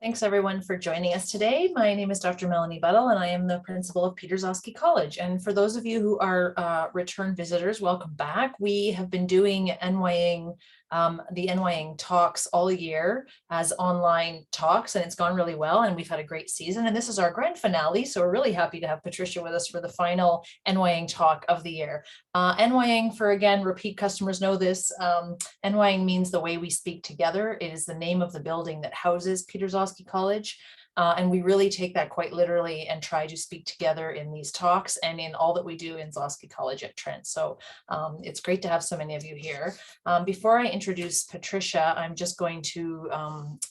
Thanks everyone for joining us today. My name is Dr. Melanie Buttle and I am the principal of Patricias College. And for those of you who are return visitors, welcome back. We have been doing Enwayaang, the Enwayaang talks all year as online talks, and it's gone really well and we've had a great season. And this is our grand finale. So we're really happy to have Patricia with us for the final Enwayaang talk of the year. Enwayaang, for again, repeat customers know this, Enwayaang means the way we speak together. It is the name of the building that houses Patricias College. And we really take that quite literally and try to speak together in these talks and in all that we do in Zosky College at Trent. So it's great to have so many of you here. Before I introduce Patricia, I'm just going to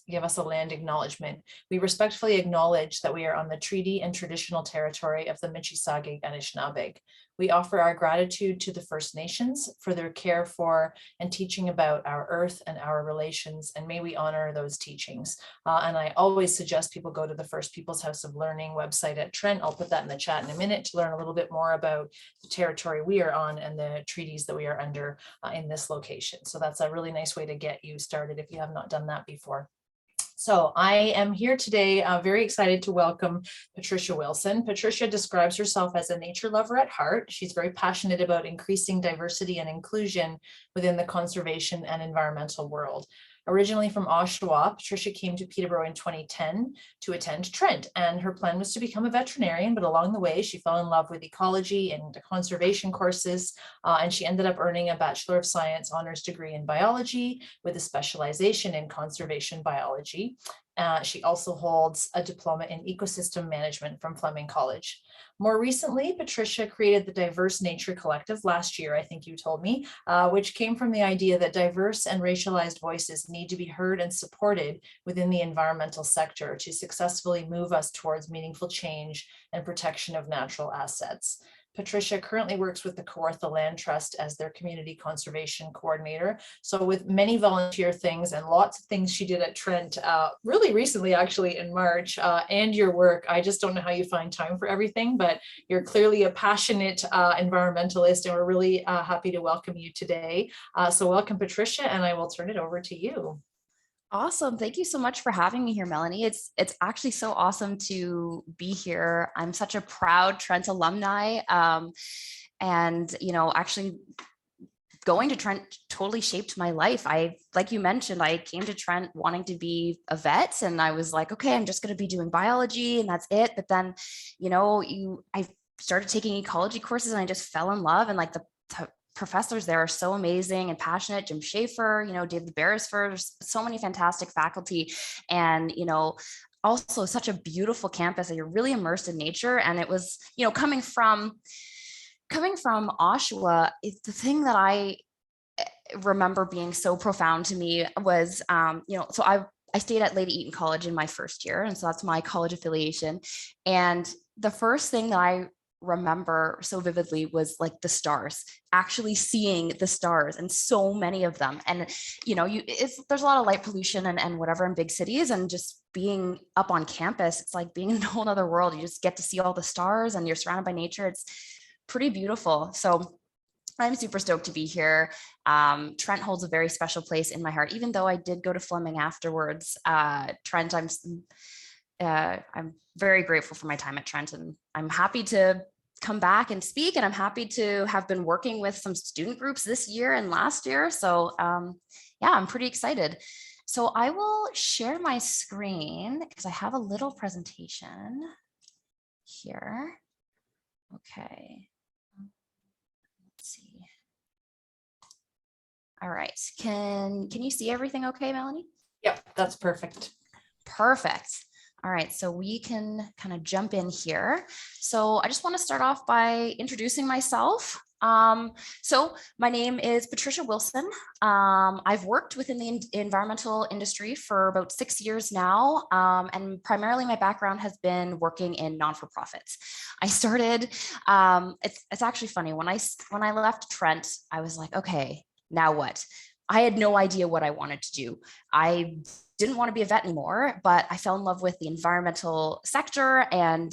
give us a land acknowledgement. We respectfully acknowledge that we are on the treaty and traditional territory of the Mississauga Anishinaabe. We offer our gratitude to the First Nations for their care for and teaching about our earth and our relations, and may we honor those teachings. And I always suggest people go to the First Peoples House of Learning website at Trent. I'll put that in the chat in a minute to learn a little bit more about the territory we are on and the treaties that we are under in this location. So that's a really nice way to get you started if you have not done that before. So I am here today, very excited to welcome Patricia Wilson. Patricia describes herself as a nature lover at heart. She's very passionate about increasing diversity and inclusion within the conservation and environmental world. Originally from Oshawa, Patricia came to Peterborough in 2010 to attend Trent, and her plan was to become a veterinarian, but along the way, she fell in love with ecology and conservation courses, and she ended up earning a Bachelor of Science honors degree in biology with a specialization in conservation biology. She also holds a diploma in ecosystem management from Fleming College. More recently, Patricia created the Diverse Nature Collective last year, I think you told me, which came from the idea that diverse and racialized voices need to be heard and supported within the environmental sector to successfully move us towards meaningful change and protection of natural assets. Patricia currently works with the Kawartha Land Trust as their community conservation coordinator. So with many volunteer things and lots of things she did at Trent really recently, actually in March, and your work, I just don't know how you find time for everything, but you're clearly a passionate environmentalist, and we're really happy to welcome you today. So welcome, Patricia, and I will turn it over to you. Awesome. Thank you so much for having me here, Melanie. It's actually so awesome to be here. I'm such a proud Trent alumni. And, actually going to Trent totally shaped my life. Like you mentioned, I came to Trent wanting to be a vet, and I was like, okay, I'm just going to be doing biology and that's it. But then, I started taking ecology courses and I just fell in love, and like the professors there are so amazing and passionate. Jim Schaefer, David Beresford, so many fantastic faculty, and also such a beautiful campus that you're really immersed in nature. And it was, coming from Oshawa, it's the thing that I remember being so profound to me was, so I stayed at Lady Eaton College in my first year, and so that's my college affiliation. And the first thing that I remember so vividly was like the stars, actually seeing the stars, and so many of them. And there's a lot of light pollution and whatever in big cities, and just being up on campus, it's like being in a whole other world. You just get to see all the stars and you're surrounded by nature. It's pretty beautiful. So I'm super stoked to be here. Trent holds a very special place in my heart, even though I did go to Fleming afterwards. Trent, I'm very grateful for my time at Trent, and I'm happy to come back and speak, and I'm happy to have been working with some student groups this year and last year. So yeah, I'm pretty excited. So I will share my screen because I have a little presentation here. Okay. Let's see. All right. Can you see everything okay, Melanie? Yep, that's perfect. Perfect. All right, so we can kind of jump in here. So I just want to start off by introducing myself. So my name is Patricia Wilson. I've worked within the environmental industry for about 6 years now, and primarily my background has been working in non-for-profits. I started, it's actually funny, when I left Trent, I was like, okay, now what? I had no idea what I wanted to do. I didn't want to be a vet anymore, but I fell in love with the environmental sector and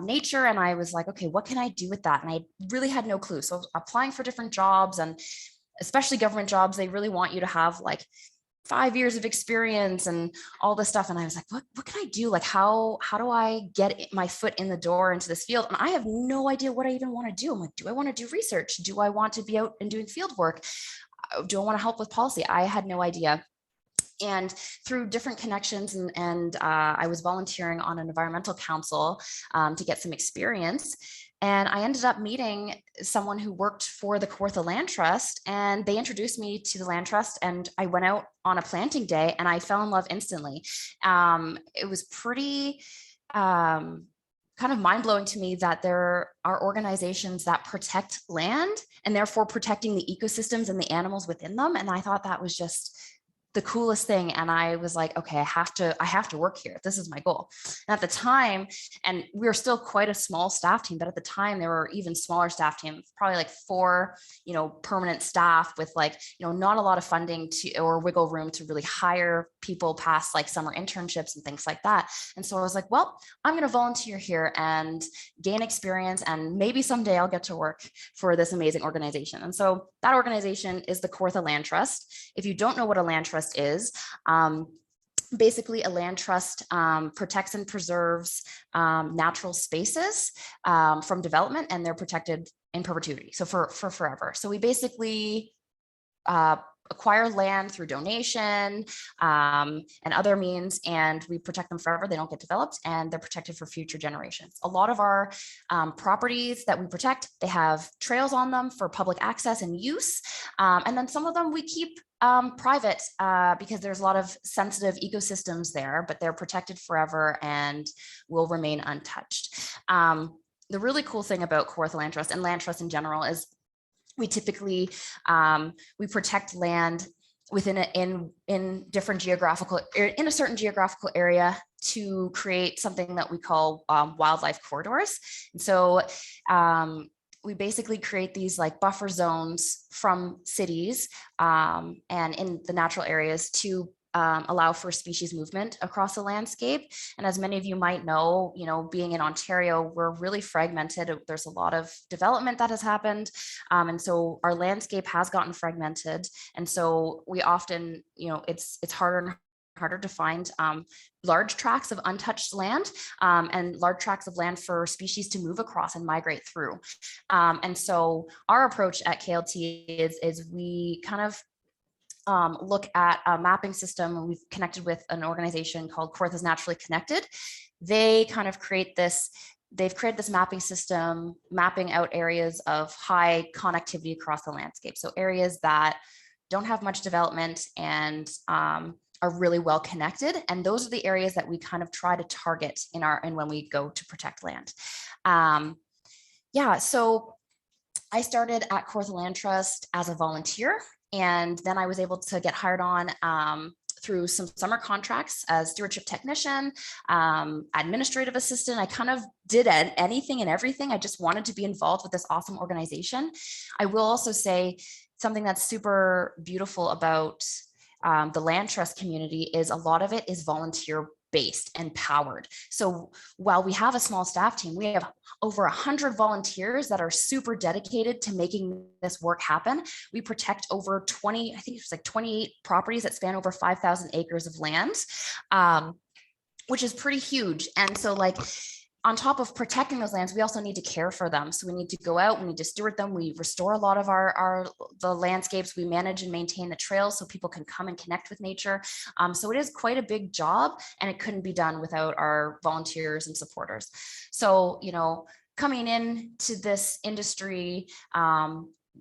nature. And I was like, okay, what can I do with that? And I really had no clue. So applying for different jobs, and especially government jobs, they really want you to have like 5 years of experience and all this stuff. And I was like, what can I do? Like, how do I get my foot in the door into this field? And I have no idea what I even want to do. I'm like, do I want to do research? Do I want to be out and doing field work? Do I want to help with policy? I had no idea. And through different connections, and I was volunteering on an environmental council to get some experience. And I ended up meeting someone who worked for the Kawartha Land Trust, and they introduced me to the Land Trust, and I went out on a planting day and I fell in love instantly. It was pretty kind of mind-blowing to me that there are organizations that protect land and therefore protecting the ecosystems and the animals within them. And I thought that was just the coolest thing. And I was like, okay, I have to work here. This is my goal. And at the time, and we were still quite a small staff team, but at the time there were even smaller staff teams, probably like 4, permanent staff with like, not a lot of funding or wiggle room to really hire people past like summer internships and things like that. And so I was like, well, I'm going to volunteer here and gain experience, and maybe someday I'll get to work for this amazing organization. And so that organization is the Kawartha Land Trust. If you don't know what a land trust is, basically a land trust protects and preserves natural spaces from development, and they're protected in perpetuity, so for forever. So we basically acquire land through donation and other means, and we protect them forever. They don't get developed, and they're protected for future generations. A lot of our properties that we protect, they have trails on them for public access and use, and then some of them we keep private because there's a lot of sensitive ecosystems there, but they're protected forever and will remain untouched. The really cool thing about Kawartha Land Trust and land trust in general is we typically we protect land within in different geographical, in a certain geographical area to create something that we call wildlife corridors. And so we basically create these like buffer zones from cities and in the natural areas to allow for species movement across the landscape. And as many of you might know, being in Ontario, we're really fragmented. There's a lot of development that has happened. And so our landscape has gotten fragmented. And so we often, it's harder and harder to find large tracts of untouched land and large tracts of land for species to move across and migrate through. And so our approach at KLT is we kind of look at a mapping system. We've connected with an organization called Kawartha's Naturally Connected. They kind of they've created this mapping system, mapping out areas of high connectivity across the landscape. So areas that don't have much development and are really well connected. And those are the areas that we kind of try to target in when we go to protect land. So I started at Kawartha Land Trust as a volunteer. And then I was able to get hired on through some summer contracts as stewardship technician, administrative assistant. I kind of did anything and everything. I just wanted to be involved with this awesome organization. I will also say something that's super beautiful about the land trust community is a lot of it is volunteer based and powered. So while we have a small staff team, we have over 100 volunteers that are super dedicated to making this work happen. We protect over 20, I think it's like 28 properties that span over 5,000 acres of land, which is pretty huge. And so like, on top of protecting those lands, we also need to care for them. So we need to go out, we need to steward them. We restore a lot of the landscapes. We manage and maintain the trails so people can come and connect with nature. So it is quite a big job, and it couldn't be done without our volunteers and supporters. So, coming into this industry,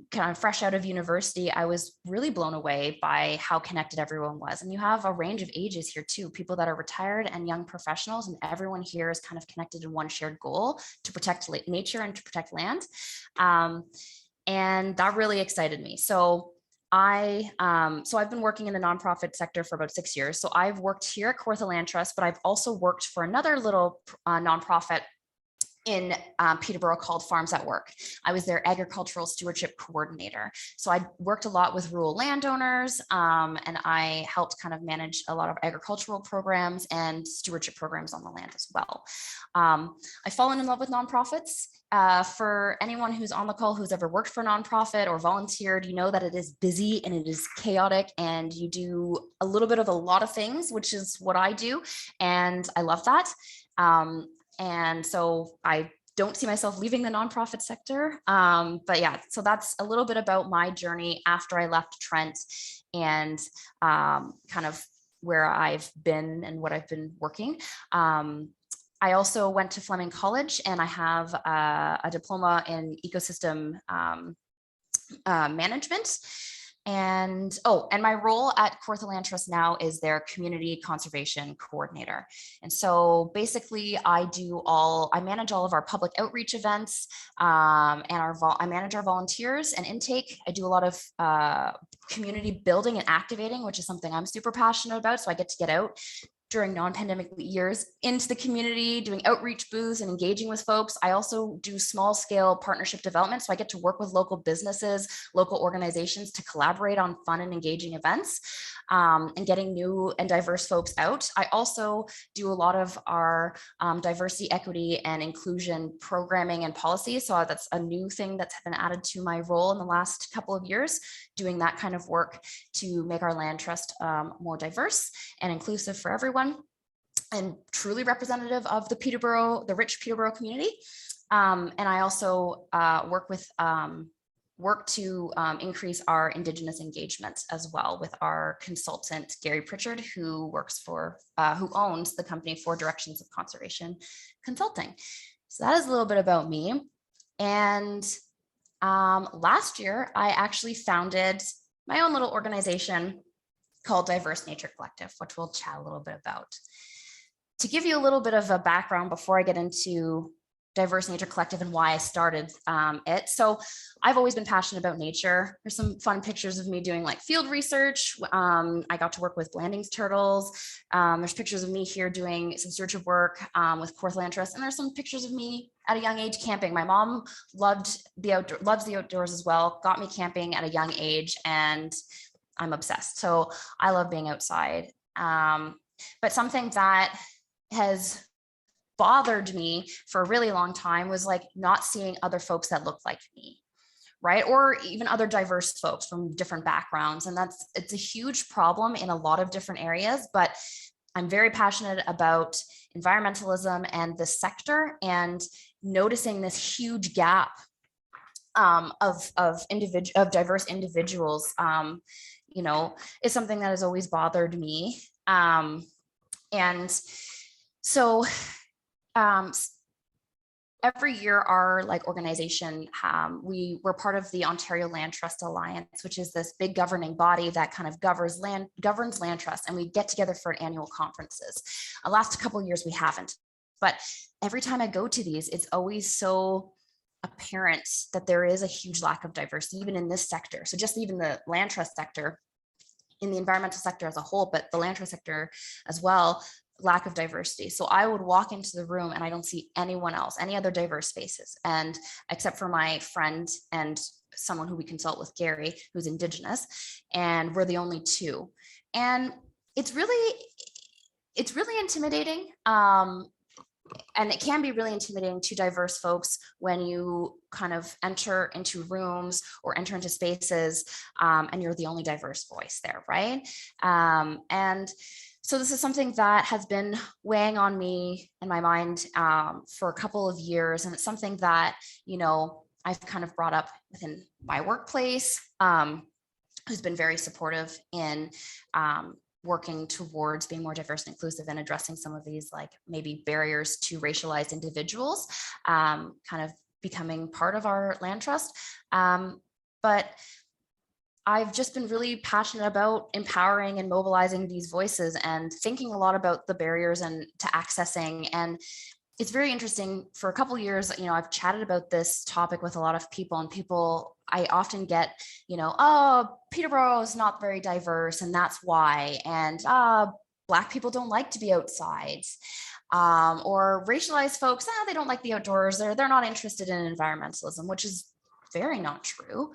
kind of fresh out of university, I was really blown away by how connected everyone was. And you have a range of ages here too, people that are retired and young professionals, and everyone here is kind of connected in one shared goal to protect nature and to protect land. And that really excited me. So I've been working in the nonprofit sector for about 6 years. So I've worked here at Kawartha Land Trust, but I've also worked for another little nonprofit in Peterborough called Farms at Work. I was their agricultural stewardship coordinator. So I worked a lot with rural landowners, and I helped kind of manage a lot of agricultural programs and stewardship programs on the land as well. I've fallen in love with nonprofits. For anyone who's on the call who's ever worked for a nonprofit or volunteered, you know that it is busy and it is chaotic, and you do a little bit of a lot of things, which is what I do. And I love that. And so I don't see myself leaving the nonprofit sector. But yeah, so that's a little bit about my journey after I left Trent, and kind of where I've been and what I've been working. I also went to Fleming College, and I have a diploma in ecosystem management. And my role at Kawartha Land Trust now is their community conservation coordinator. And so basically I manage all of our public outreach events, and I manage our volunteers and intake. I do a lot of community building and activating, which is something I'm super passionate about. So I get to get out during non-pandemic years into the community, doing outreach booths and engaging with folks. I also do small scale partnership development. So I get to work with local businesses, local organizations to collaborate on fun and engaging events, and getting new and diverse folks out. I also do a lot of our diversity, equity, and inclusion programming and policy. So that's a new thing that's been added to my role in the last couple of years, doing that kind of work to make our land trust more diverse and inclusive for everyone, and truly representative of the rich Peterborough community. And I also work to increase our Indigenous engagement as well with our consultant, Gary Pritchard, who owns the company Four Directions of Conservation Consulting. So that is a little bit about me. And last year, I actually founded my own little organization called Diverse Nature Collective, which we'll chat a little bit about. To give you a little bit of a background before I get into Diverse Nature Collective and why I started it. So I've always been passionate about nature. There's some fun pictures of me doing like field research. I got to work with Blanding's turtles. There's pictures of me here doing some stewardship work with Kawartha Land Trust. And there's some pictures of me at a young age camping. My mom loves the outdoors as well, got me camping at a young age, and I'm obsessed. So I love being outside. But something that has bothered me for a really long time was like not seeing other folks that look like me, right? Or even other diverse folks from different backgrounds. And it's a huge problem in a lot of different areas, but I'm very passionate about environmentalism and this sector, and noticing this huge gap of diverse individuals, is something that has always bothered me. And so every year our organization, we're part of the Ontario Land Trust Alliance, which is this big governing body that kind of governs land trust, and we get together for annual conferences. The last couple of years we haven't, but every time I go to these, it's always so apparent that there is a huge lack of diversity even in this sector. So just even the land trust sector, in the environmental sector as a whole, but the land trust sector as well, lack of diversity. So I would walk into the room and I don't see anyone else, any other diverse spaces, and except for my friend and someone who we consult with, Gary, who's Indigenous, and we're the only two. And it's really intimidating. And it can be really intimidating to diverse folks when you kind of enter into rooms or enter into spaces, and you're the only diverse voice there, right? And so this is something that has been weighing on me in my mind for a couple of years. And it's something that, I've kind of brought up within my workplace, who's been very supportive in working towards being more diverse and inclusive and addressing some of these maybe barriers to racialized individuals, kind of becoming part of our land trust. But I've just been really passionate about empowering and mobilizing these voices and thinking a lot about the barriers and to accessing. And it's very interesting. For a couple of years, I've chatted about this topic with a lot of people, and I often get, Peterborough is not very diverse and that's why. And Black people don't like to be outside. or racialized folks, they don't like the outdoors, they're not interested in environmentalism, which is very not true.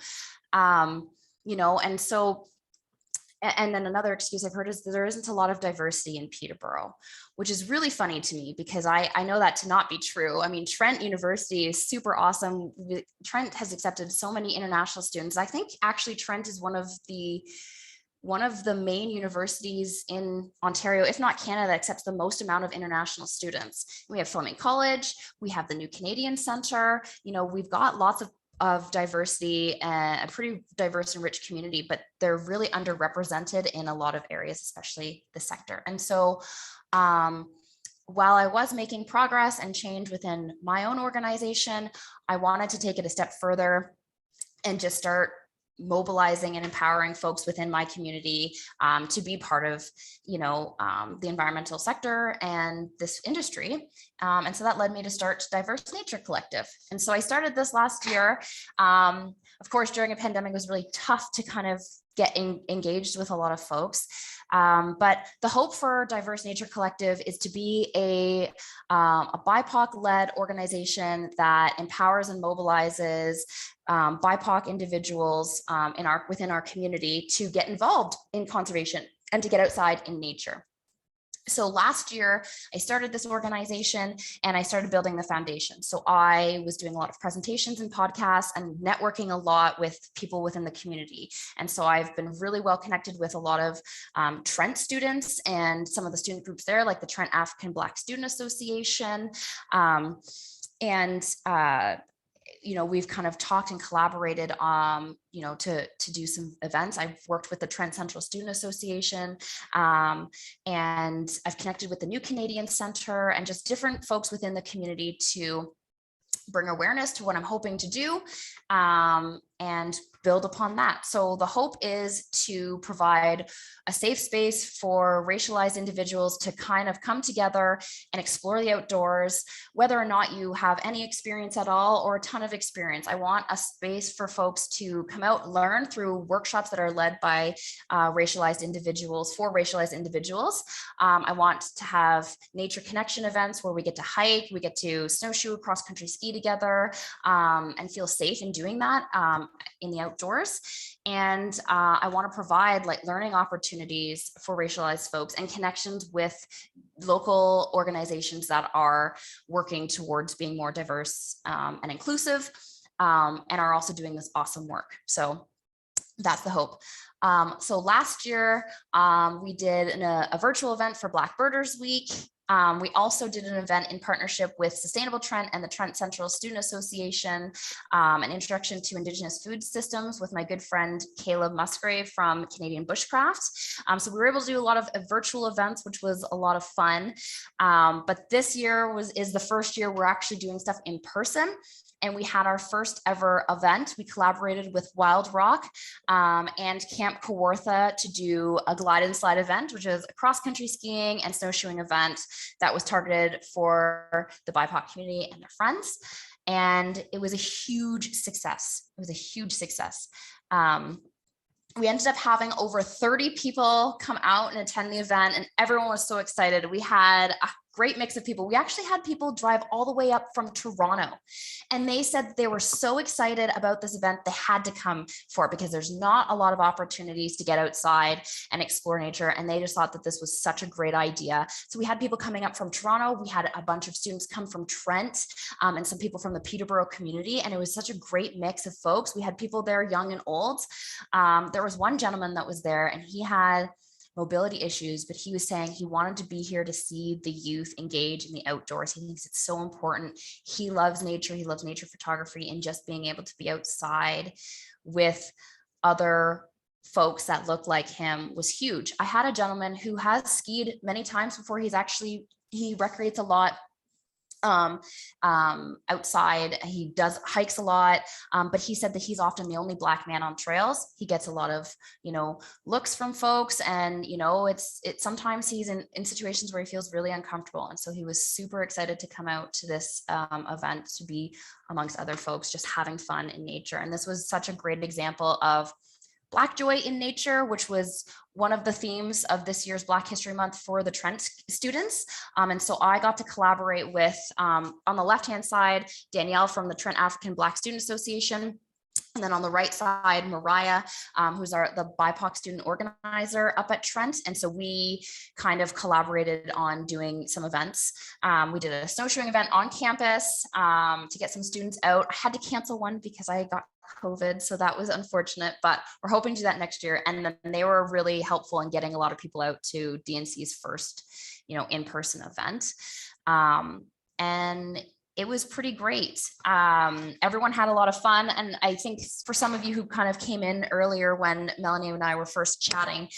And so, and then another excuse I've heard is that there isn't a lot of diversity in Peterborough, which is really funny to me because I know that to not be true. I mean, Trent University is super awesome. Trent has accepted so many international students. I think actually Trent is one of the main universities in Ontario, if not Canada, accepts the most amount of international students. We have Fleming College, we have the New Canadian Centre, we've got lots of diversity and a pretty diverse and rich community, but they're really underrepresented in a lot of areas, especially the sector. And so while I was making progress and change within my own organization, I wanted to take it a step further and just start mobilizing and empowering folks within my community to be part of, the environmental sector and this industry. And so that led me to start Diverse Nature Collective. And so I started this last year. Of course, during a pandemic, it was really tough to kind of get engaged with a lot of folks. But the hope for Diverse Nature Collective is to be a BIPOC-led organization that empowers and mobilizes BIPOC individuals within our community to get involved in conservation and to get outside in nature. So last year, I started this organization and I started building the foundation. So I was doing a lot of presentations and podcasts and networking a lot with people within the community. And so I've been really well connected with a lot of Trent students and some of the student groups there, like the Trent African Black Student Association. We've kind of talked and collaborated, to do some events. I've worked with the Trent Central Student Association, and I've connected with the New Canadian Centre and just different folks within the community to bring awareness to what I'm hoping to do, and build upon that. So the hope is to provide a safe space for racialized individuals to kind of come together and explore the outdoors, whether or not you have any experience at all or a ton of experience. I want a space for folks to come out and learn through workshops that are led by racialized individuals for racialized individuals. I want to have nature connection events where we get to hike, we get to snowshoe, cross country ski together, and feel safe in doing that in the outdoors. And I want to provide learning opportunities for racialized folks and connections with local organizations that are working towards being more diverse and inclusive, and are also doing this awesome work. So that's the hope. So last year, we did a virtual event for Black Birders Week. We also did an event in partnership with Sustainable Trent and the Trent Central Student Association, an introduction to Indigenous food systems with my good friend Caleb Musgrave from Canadian Bushcraft. So we were able to do a lot of virtual events, which was a lot of fun. But this year is the first year we're actually doing stuff in person. And we had our first ever event. We collaborated with Wild Rock and Camp Kawartha to do a glide and slide event, which is a cross-country skiing and snowshoeing event that was targeted for the BIPOC community and their friends. And it was a huge success. It was a huge success. We ended up having over 30 people come out and attend the event, and everyone was so excited. We had a great mix of people. We actually had people drive all the way up from Toronto, and they said they were so excited about this event they had to come for it because there's not a lot of opportunities to get outside and explore nature, and they just thought that this was such a great idea. So we had people coming up from Toronto. We had a bunch of students come from Trent, and some people from the Peterborough community, and it was such a great mix of folks. We had people there, young and old. There was one gentleman that was there, and he had mobility issues, but he was saying he wanted to be here to see the youth engage in the outdoors. He thinks it's so important. He loves nature. He loves nature photography, and just being able to be outside with other folks that look like him was huge. I had a gentleman who has skied many times before. He recreates a lot outside. He does hikes a lot, but he said that he's often the only Black man on trails. He gets a lot of, looks from folks, and, it's sometimes he's in situations where he feels really uncomfortable. And so he was super excited to come out to this event to be amongst other folks, just having fun in nature. And this was such a great example of Black joy in nature, which was one of the themes of this year's Black History Month for the Trent students. And so I got to collaborate with, on the left-hand side, Danielle from the Trent African Black Student Association. And then on the right side, Mariah, who's the BIPOC student organizer up at Trent. And so we kind of collaborated on doing some events. We did a snowshoeing event on campus to get some students out. I had to cancel one because I got COVID, so that was unfortunate, but we're hoping to do that next year. And then they were really helpful in getting a lot of people out to DNC's first, in-person event. And it was pretty great. Everyone had a lot of fun. And I think for some of you who kind of came in earlier when Melanie and I were first chatting,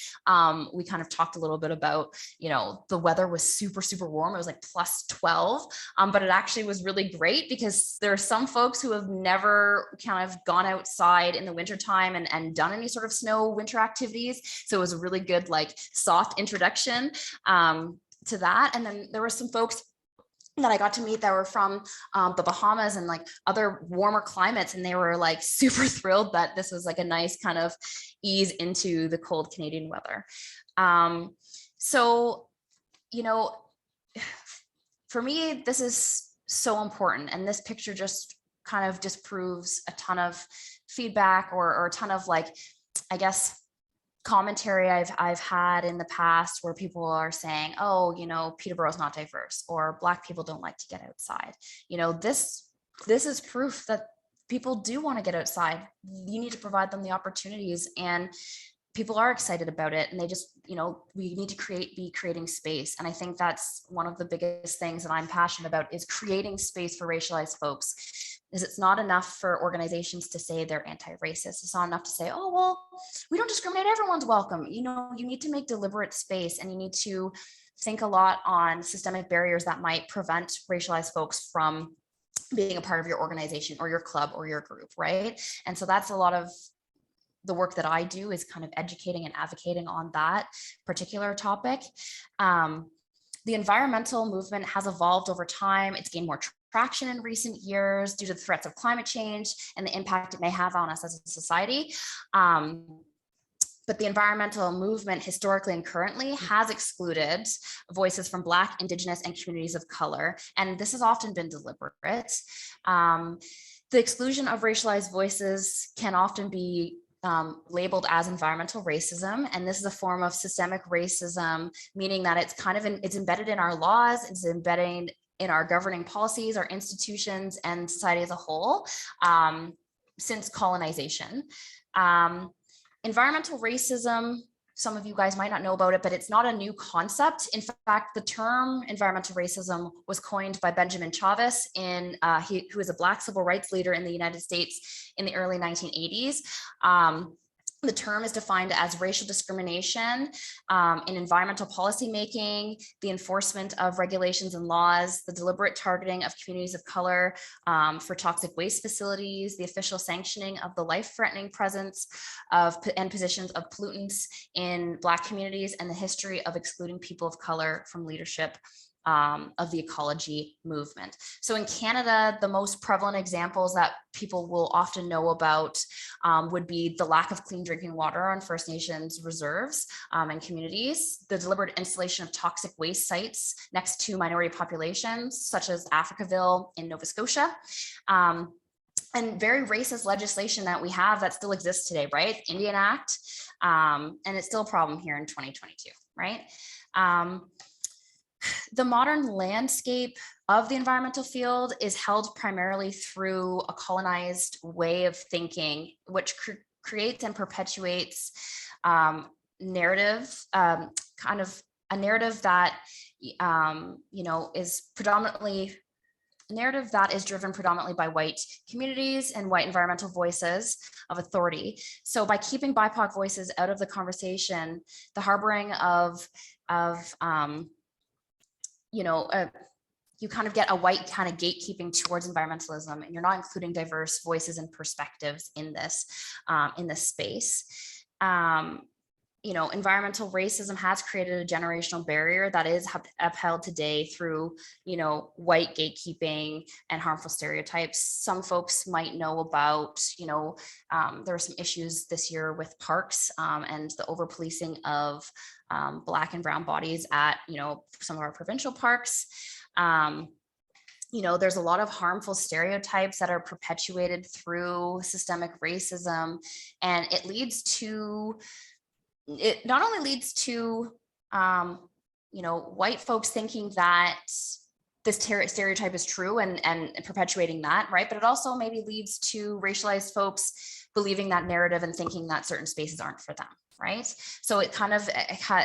we kind of talked a little bit about, the weather was super, super warm. It was like plus 12, but it actually was really great because there are some folks who have never kind of gone outside in the wintertime and done any sort of snow winter activities. So it was a really good, like, soft introduction to that. And then there were some folks that I got to meet that were from the Bahamas and like other warmer climates. And they were like super thrilled that this was like a nice kind of ease into the cold Canadian weather. So, for me, this is so important. And this picture just kind of disproves a ton of feedback or a ton of, like, I guess, commentary I've had in the past where people are saying, oh, Peterborough is not diverse, or Black people don't like to get outside. This is proof that people do want to get outside. You need to provide them the opportunities, and people are excited about it. And they just, we need to be creating space. And I think that's one of the biggest things that I'm passionate about, is creating space for racialized folks. Is it's not enough for organizations to say they're anti-racist. It's not enough to say, oh, well, we don't discriminate, everyone's welcome. You need to make deliberate space, and you need to think a lot on systemic barriers that might prevent racialized folks from being a part of your organization or your club or your group, right? And so that's a lot of the work that I do, is kind of educating and advocating on that particular topic. The environmental movement has evolved over time. It's gained more traction in recent years due to the threats of climate change and the impact it may have on us as a society. But the environmental movement historically and currently has excluded voices from Black, Indigenous, and communities of color. And this has often been deliberate. The exclusion of racialized voices can often be labeled as environmental racism. And this is a form of systemic racism, meaning that it's kind of it's embedded in our laws, it's embedded in our governing policies, our institutions, and society as a whole since colonization. Environmental racism, some of you guys might not know about it, but it's not a new concept. In fact, the term environmental racism was coined by Benjamin Chavez, who was a Black civil rights leader in the United States in the early 1980s. The term is defined as racial discrimination in environmental policymaking, the enforcement of regulations and laws, the deliberate targeting of communities of color for toxic waste facilities, the official sanctioning of the life-threatening presence and positions of pollutants in Black communities, and the history of excluding people of color from leadership of the ecology movement. So in Canada, the most prevalent examples that people will often know about would be the lack of clean drinking water on First Nations reserves and communities, the deliberate installation of toxic waste sites next to minority populations, such as Africaville in Nova Scotia, and very racist legislation that we have that still exists today, right? Indian Act, and it's still a problem here in 2022, right? The modern landscape of the environmental field is held primarily through a colonized way of thinking, which creates and perpetuates narrative, kind of a narrative that is predominantly a narrative that is driven predominantly by white communities and white environmental voices of authority. So by keeping BIPOC voices out of the conversation, the harboring of you kind of get a white kind of gatekeeping towards environmentalism, and you're not including diverse voices and perspectives in this space. environmental racism has created a generational barrier that is upheld today through, white gatekeeping and harmful stereotypes. Some folks might know about, there were some issues this year with parks and the over policing of Black and brown bodies at, some of our provincial parks. There's a lot of harmful stereotypes that are perpetuated through systemic racism, and it not only leads to, white folks thinking that this stereotype is true and perpetuating that, right? But it also maybe leads to racialized folks believing that narrative and thinking that certain spaces aren't for them, right? So it kind of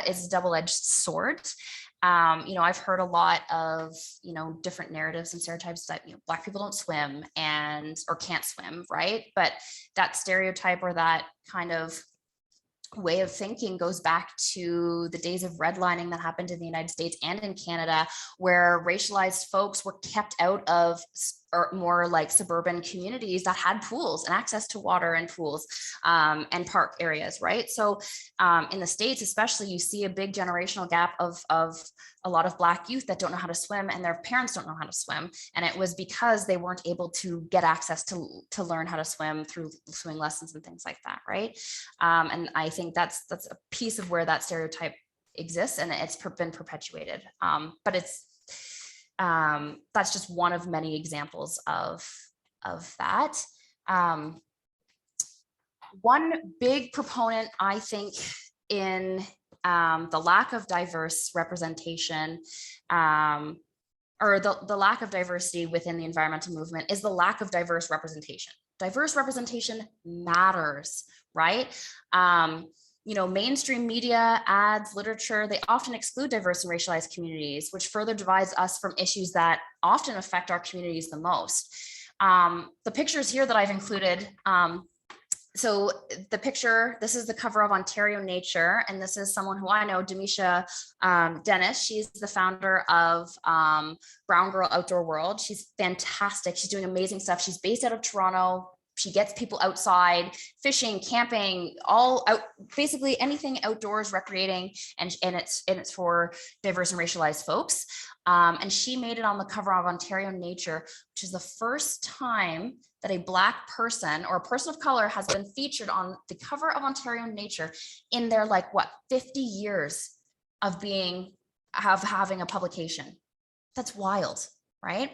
is a double-edged sword. I've heard a lot of, different narratives and stereotypes that, Black people don't swim or can't swim, right? But that stereotype or that kind of way of thinking goes back to the days of redlining that happened in the United States and in Canada, where racialized folks were kept out of or more like suburban communities that had pools and access to water and pools and park areas, right? So in the States, especially, you see a big generational gap of a lot of Black youth that don't know how to swim and their parents don't know how to swim. And it was because they weren't able to get access to learn how to swim through swimming lessons and things like that, right? And I think that's a piece of where that stereotype exists, and it's been perpetuated. But that's just one of many examples of that. One big proponent, I think, in the lack of diverse representation or the lack of diversity within the environmental movement is the lack of diverse representation. Diverse representation matters, right? Mainstream media, ads, literature, they often exclude diverse and racialized communities, which further divides us from issues that often affect our communities the most. The pictures here that I've included, so the picture, this is the cover of Ontario Nature, and this is someone who I know, Demisha Dennis. She's the founder of Brown Girl Outdoor World. She's fantastic. She's doing amazing stuff. She's based out of Toronto. She gets people outside, fishing, camping, all out, basically anything outdoors, recreating, and it's for diverse and racialized folks. And she made it on the cover of Ontario Nature, which is the first time that a Black person or a person of color has been featured on the cover of Ontario Nature in their 50 years of having a publication. That's wild, right?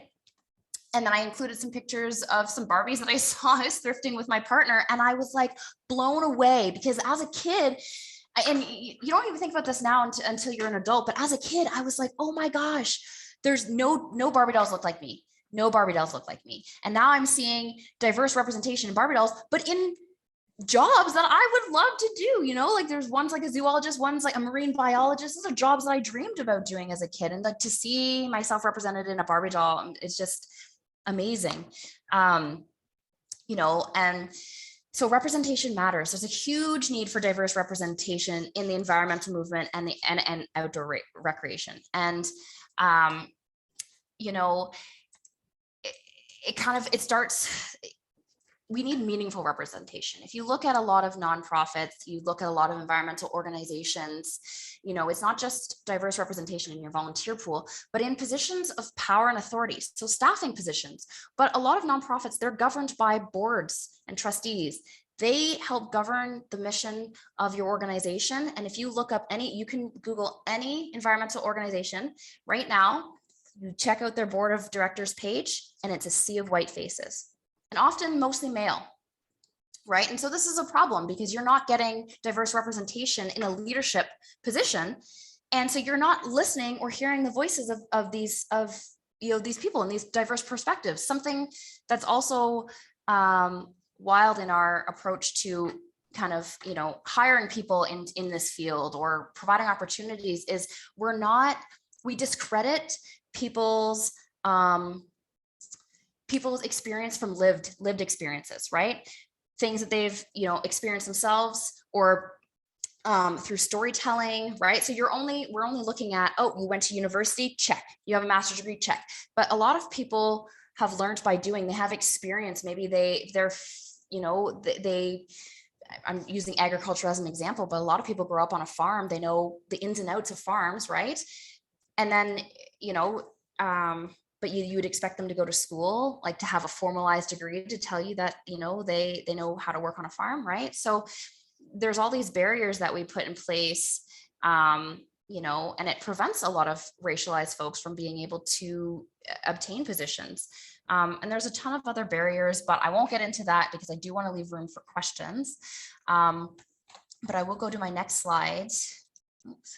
And then I included some pictures of some Barbies that I saw. I was thrifting with my partner, and I was blown away, because as a kid, and you don't even think about this now until you're an adult, but as a kid, I was like, oh my gosh, there's no Barbie dolls look like me. No Barbie dolls look like me. And now I'm seeing diverse representation in Barbie dolls, but in jobs that I would love to do, there's one's like a zoologist, one's like a marine biologist. Those are jobs that I dreamed about doing as a kid. And to see myself represented in a Barbie doll, it's just amazing. And so representation matters. There's a huge need for diverse representation in the environmental movement and outdoor recreation. And it starts, we need meaningful representation. If you look at a lot of nonprofits, you look at a lot of environmental organizations, it's not just diverse representation in your volunteer pool, but in positions of power and authority. So staffing positions, but a lot of nonprofits, they're governed by boards and trustees. They help govern the mission of your organization. And if you look up you can Google any environmental organization right now, you check out their board of directors page, and it's a sea of white faces, and often mostly male, right? And so this is a problem, because you're not getting diverse representation in a leadership position. And so you're not listening or hearing the voices of these people and these diverse perspectives. Something that's also wild in our approach to kind of, hiring people in this field or providing opportunities is we discredit people's experience from lived experiences, right? Things that they've, experienced themselves, or through storytelling, right? So we're only looking at, oh, you went to university, check. You have a master's degree, check. But a lot of people have learned by doing. They have experience. Maybe they I'm using agriculture as an example, but a lot of people grow up on a farm. They know the ins and outs of farms, right? And then, but you would expect them to go to school, like to have a formalized degree to tell you that, they know how to work on a farm, right? So there's all these barriers that we put in place, and it prevents a lot of racialized folks from being able to obtain positions. And there's a ton of other barriers, but I won't get into that because I do want to leave room for questions. But I will go to my next slide. Oops.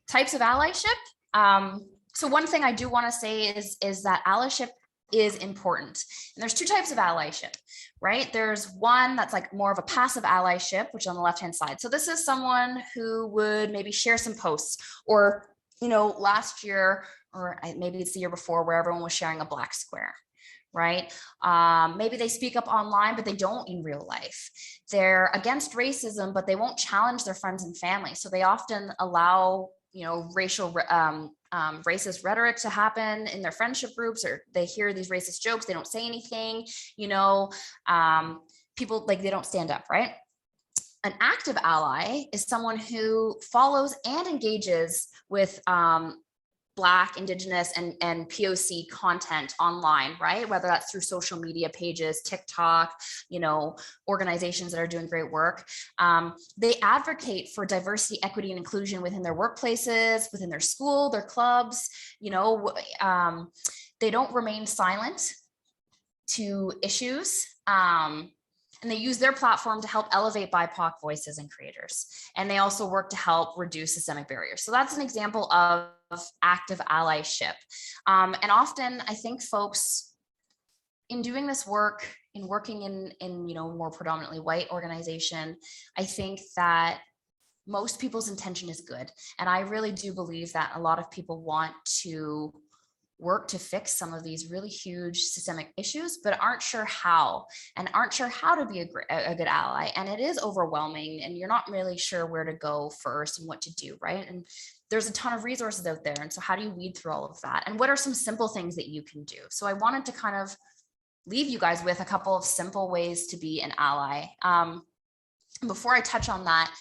Types of allyship. So one thing I do want to say is that allyship is important. And there's two types of allyship, right? There's one that's like more of a passive allyship, which is on the left-hand side. So this is someone who would maybe share some posts, or, last year, or maybe it's the year before, where everyone was sharing a black square, right? Maybe they speak up online, but they don't in real life. They're against racism, but they won't challenge their friends and family. So they often allow, racial racist rhetoric to happen in their friendship groups, or they hear these racist jokes, they don't say anything, people, like, they don't stand up, right? An active ally is someone who follows and engages with Black, Indigenous, and POC content online, right? Whether that's through social media pages, TikTok, organizations that are doing great work. They advocate for diversity, equity, and inclusion within their workplaces, within their school, their clubs. They don't remain silent to issues. And they use their platform to help elevate BIPOC voices and creators. And they also work to help reduce systemic barriers. So that's an example of active allyship. And often I think folks, in doing this work, in working in more predominantly white organization, I think that most people's intention is good. And I really do believe that a lot of people want to work to fix some of these really huge systemic issues, but aren't sure how, and aren't sure how to be a good ally. And it is overwhelming, and you're not really sure where to go first and what to do, right? And there's a ton of resources out there. And so how do you weed through all of that? And what are some simple things that you can do? So I wanted to kind of leave you guys with a couple of simple ways to be an ally. Before I touch on that,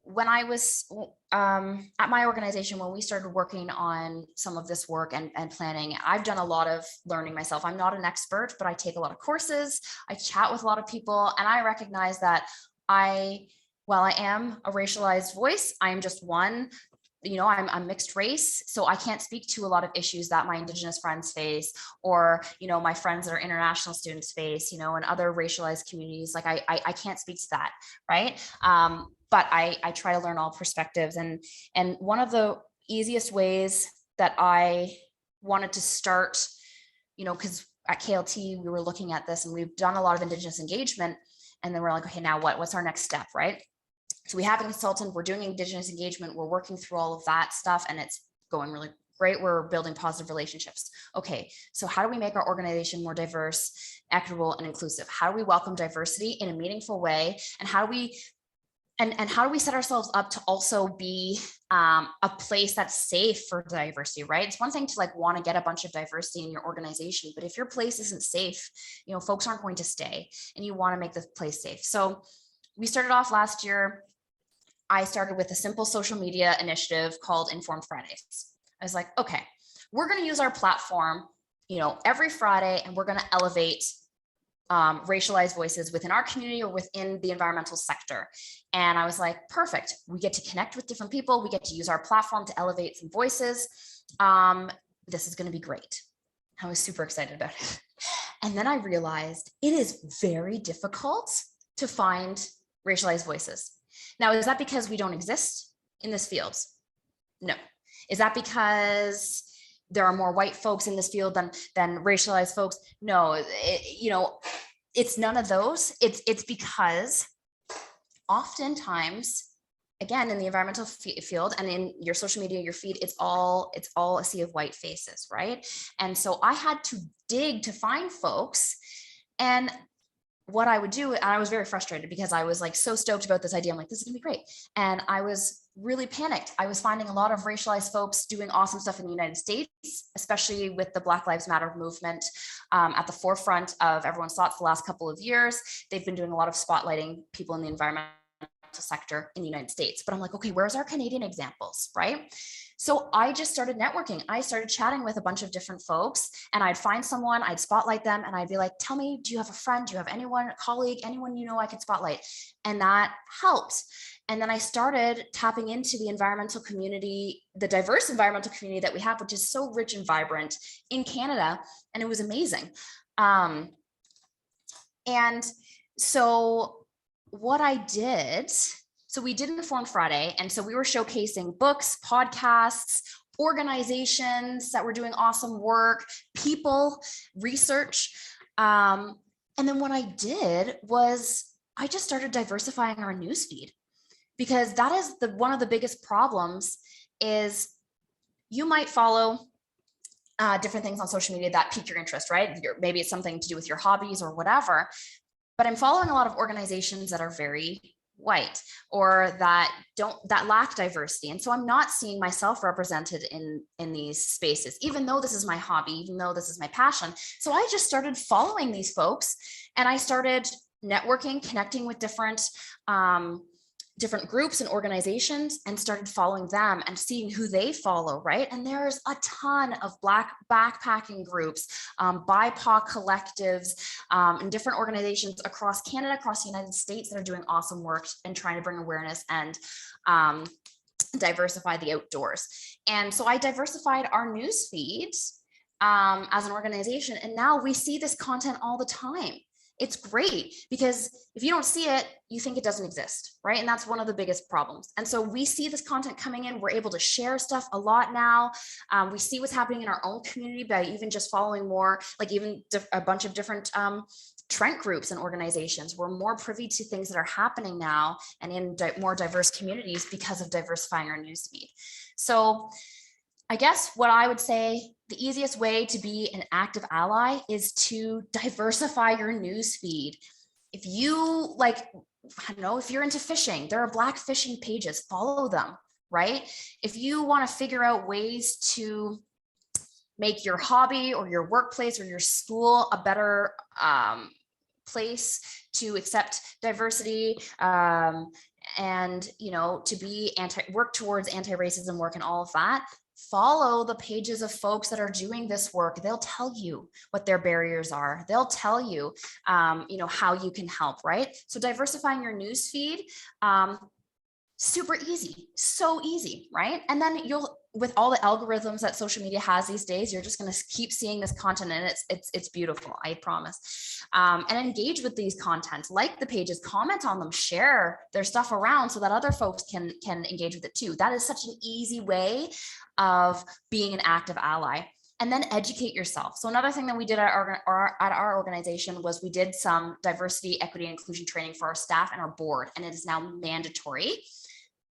when I was at my organization, when we started working on some of this work and planning, I've done a lot of learning myself. I'm not an expert, but I take a lot of courses. I chat with a lot of people, and I recognize that while I am a racialized voice, I am just one. I'm mixed race, so I can't speak to a lot of issues that my Indigenous friends face, or, my friends that are international students face, and other racialized communities. Like I can't speak to that, right? But I try to learn all perspectives. And one of the easiest ways that I wanted to start, because at KLT, we were looking at this and we've done a lot of Indigenous engagement, and then we're like, okay, now what's our next step, right? So we have a consultant, we're doing Indigenous engagement, we're working through all of that stuff, and it's going really great. We're building positive relationships. Okay, so how do we make our organization more diverse, equitable, and inclusive? How do we welcome diversity in a meaningful way? And how do we how do we set ourselves up to also be a place that's safe for diversity, right? It's one thing to want to get a bunch of diversity in your organization, but if your place isn't safe, folks aren't going to stay, and you want to make the place safe. So we started off last year. I started with a simple social media initiative called Informed Fridays. I was like, okay, we're going to use our platform, every Friday, and we're going to elevate racialized voices within our community or within the environmental sector. And I was like, perfect. We get to connect with different people. We get to use our platform to elevate some voices. This is going to be great. I was super excited about it. And then I realized it is very difficult to find racialized voices. Now, is that because we don't exist in this field? No. Is that because there are more white folks in this field than racialized folks? No, it's none of those. It's because oftentimes, again, in the environmental field and in your social media, your feed, it's all a sea of white faces, right? And so I had to dig to find folks. And what I would do, and I was very frustrated because I was so stoked about this idea. I'm like, this is gonna be great. And I was really panicked. I was finding a lot of racialized folks doing awesome stuff in the United States, especially with the Black Lives Matter movement at the forefront of everyone's thoughts the last couple of years. They've been doing a lot of spotlighting people in the environmental sector in the United States. But I'm like, okay, where's our Canadian examples, right? So I just started networking. I started chatting with a bunch of different folks, and I'd find someone, I'd spotlight them, and I'd be like, tell me, do you have a friend? Do you have anyone, a colleague, anyone you know I could spotlight? And that helped. And then I started tapping into the environmental community, the diverse environmental community that we have, which is so rich and vibrant in Canada. And it was amazing. And so what I did, so we did Informed Friday. And so we were showcasing books, podcasts, organizations that were doing awesome work, people, research. And then what I did was I just started diversifying our newsfeed, because that is one of the biggest problems is you might follow different things on social media that pique your interest, right? Maybe it's something to do with your hobbies or whatever, but I'm following a lot of organizations that are very white or that lack diversity. And so I'm not seeing myself represented in these spaces, even though this is my hobby, even though this is my passion. So I just started following these folks, and I started networking, connecting with different groups and organizations, and started following them and seeing who they follow, right? And there's a ton of Black backpacking groups, BIPOC collectives, and different organizations across Canada, across the United States that are doing awesome work and trying to bring awareness and diversify the outdoors. And so I diversified our news feeds as an organization, and now we see this content all the time. It's great because if you don't see it, you think it doesn't exist, right? And that's one of the biggest problems. And so we see this content coming in. We're able to share stuff a lot now. We see what's happening in our own community by even just following more, like even a bunch of different Trent groups and organizations. We're more privy to things that are happening now and in more diverse communities because of diversifying our newsfeed. So I guess what I would say, the easiest way to be an active ally is to diversify your news feed. If you if you're into fishing, there are Black fishing pages, follow them, right? If you want to figure out ways to make your hobby or your workplace or your school a better place to accept diversity, and to work towards anti-racism work and all of that, follow the pages of folks that are doing this work. They'll tell you what their barriers are. They'll tell you, how you can help, right? So diversifying your news feed, super easy, so easy, right? And then with all the algorithms that social media has these days, you're just going to keep seeing this content, and it's beautiful, I promise. And engage with these contents, like the pages, comment on them, share their stuff around so that other folks can engage with it too. That is such an easy way of being an active ally. And then educate yourself. So another thing that we did at our organization was we did some diversity, equity, and inclusion training for our staff and our board, and it is now mandatory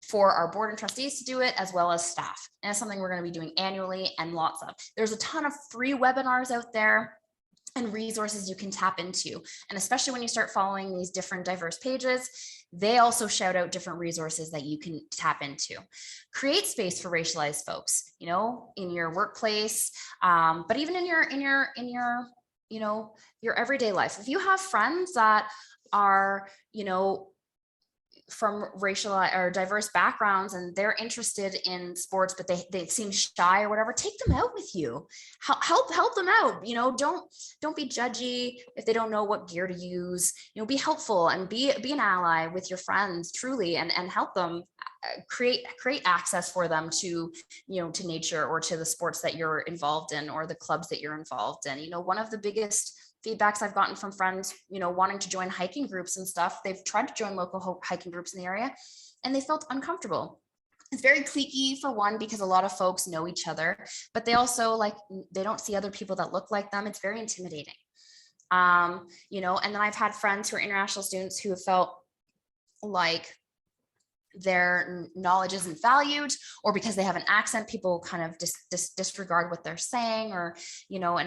for our board and trustees to do it, as well as staff. And it's something we're going to be doing annually, and lots of. There's a ton of free webinars out there and resources you can tap into. And especially when you start following these different diverse pages, they also shout out different resources that you can tap into. Create space for racialized folks, in your workplace, but even in your everyday life. If you have friends that are, from racial or diverse backgrounds and they're interested in sports, but they seem shy or whatever, take them out with you. Help them out. Don't be judgy if they don't know what gear to use. Be helpful and be an ally with your friends, truly, and help them create access for them to to nature or to the sports that you're involved in or the clubs that you're involved in. One of the biggest feedbacks I've gotten from friends, wanting to join hiking groups and stuff, they've tried to join local hiking groups in the area and they felt uncomfortable. It's very cliquey, for one, because a lot of folks know each other, but they also they don't see other people that look like them. It's very intimidating. And then I've had friends who are international students who have felt like their knowledge isn't valued, or because they have an accent, people kind of disregard what they're saying, or, you know,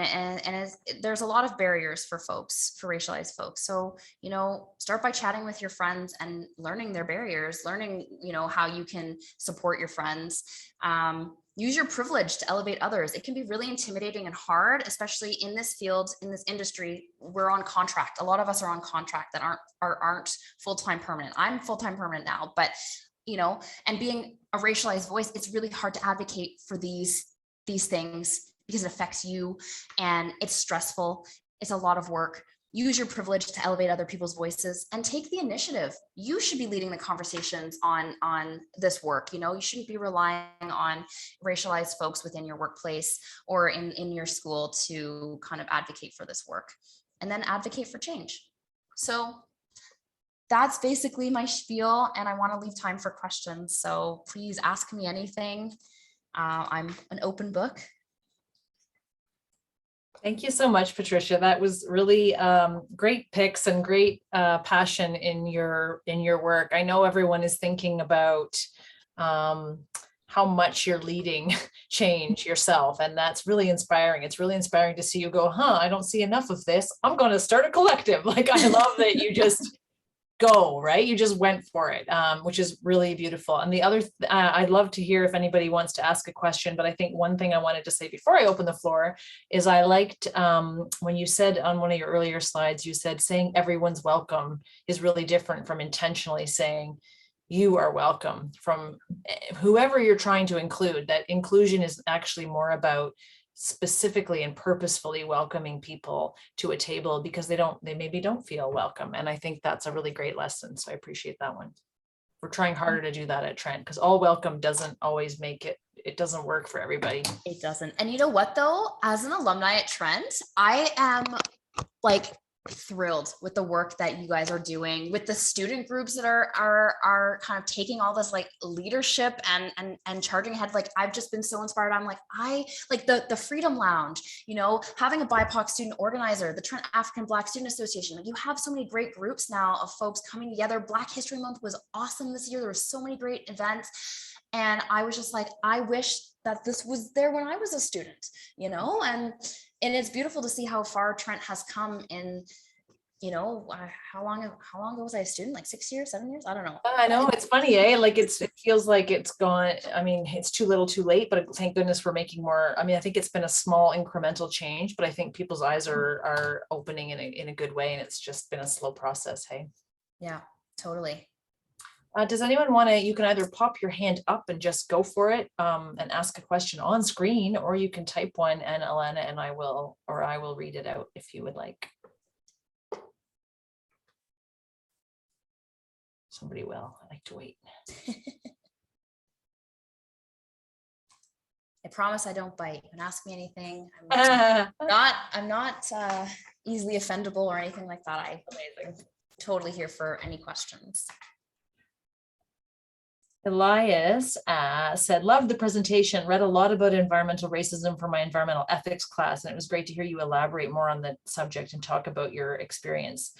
there's a lot of barriers for racialized folks. So, you know, start by chatting with your friends and learning their barriers, learning, you know, how you can support your friends. Use your privilege to elevate others. It can be really intimidating and hard, especially in this field, in this industry. We're on contract. A lot of us are on contract that aren't full-time permanent. I'm full-time permanent now, but, you know, and being a racialized voice, it's really hard to advocate for these things because it affects you, and it's stressful. It's a lot of work. Use your privilege to elevate other people's voices and take the initiative. You should be leading the conversations on this work. You know, you shouldn't be relying on racialized folks within your workplace or in your school to kind of advocate for this work, and then advocate for change. So that's basically my spiel, and I want to leave time for questions. So please ask me anything. I'm an open book. Thank you so much, Patricia. That was really great picks and great passion in your work. I know everyone is thinking about how much you're leading change yourself, and that's really inspiring. It's really inspiring to see you go, I don't see enough of this. I'm going to start a collective. Like, I love that you just go, right? You just went for it, which is really beautiful. And the other, I'd love to hear if anybody wants to ask a question, but I think one thing I wanted to say before I open the floor is I liked when you said on one of your earlier slides, you said saying everyone's welcome is really different from intentionally saying you are welcome, from whoever you're trying to include. That inclusion is actually more about specifically and purposefully welcoming people to a table because they maybe don't feel welcome. And I think that's a really great lesson. So I appreciate that one. We're trying harder to do that at Trent, because all welcome doesn't always make it. It doesn't work for everybody. It doesn't. And you know what, though, as an alumni at Trent, I am like thrilled with the work that you guys are doing, with the student groups that are kind of taking all this like leadership and charging ahead. Like, I've just been so inspired. I'm like, I like the Freedom Lounge, you know, having a BIPOC student organizer, the Trent African Black Student Association. Like, you have so many great groups now of folks coming together. Black History Month was awesome this year. There were so many great events. And I was just like, I wish that this was there when I was a student, you know, and it's beautiful to see how far Trent has come in, you know, how long ago was I a student? Like 6 years, 7 years? I don't know. I know, it's funny, eh? Like, it feels like it's gone. I mean, it's too little too late, but thank goodness we're making more. I mean, I think it's been a small incremental change, but I think people's eyes are opening in a good way. And it's just been a slow process. Hey. Yeah, totally. Does anyone want to, you can either pop your hand up and just go for it and ask a question on screen, or you can type one, and Alana and I will read it out if you would like. Somebody will. I like to wait. I promise I don't bite. You can ask me anything. I'm not easily offendable or anything like that. I'm totally here for any questions. Elias said, loved the presentation, read a lot about environmental racism for my environmental ethics class, and it was great to hear you elaborate more on the subject and talk about your experience.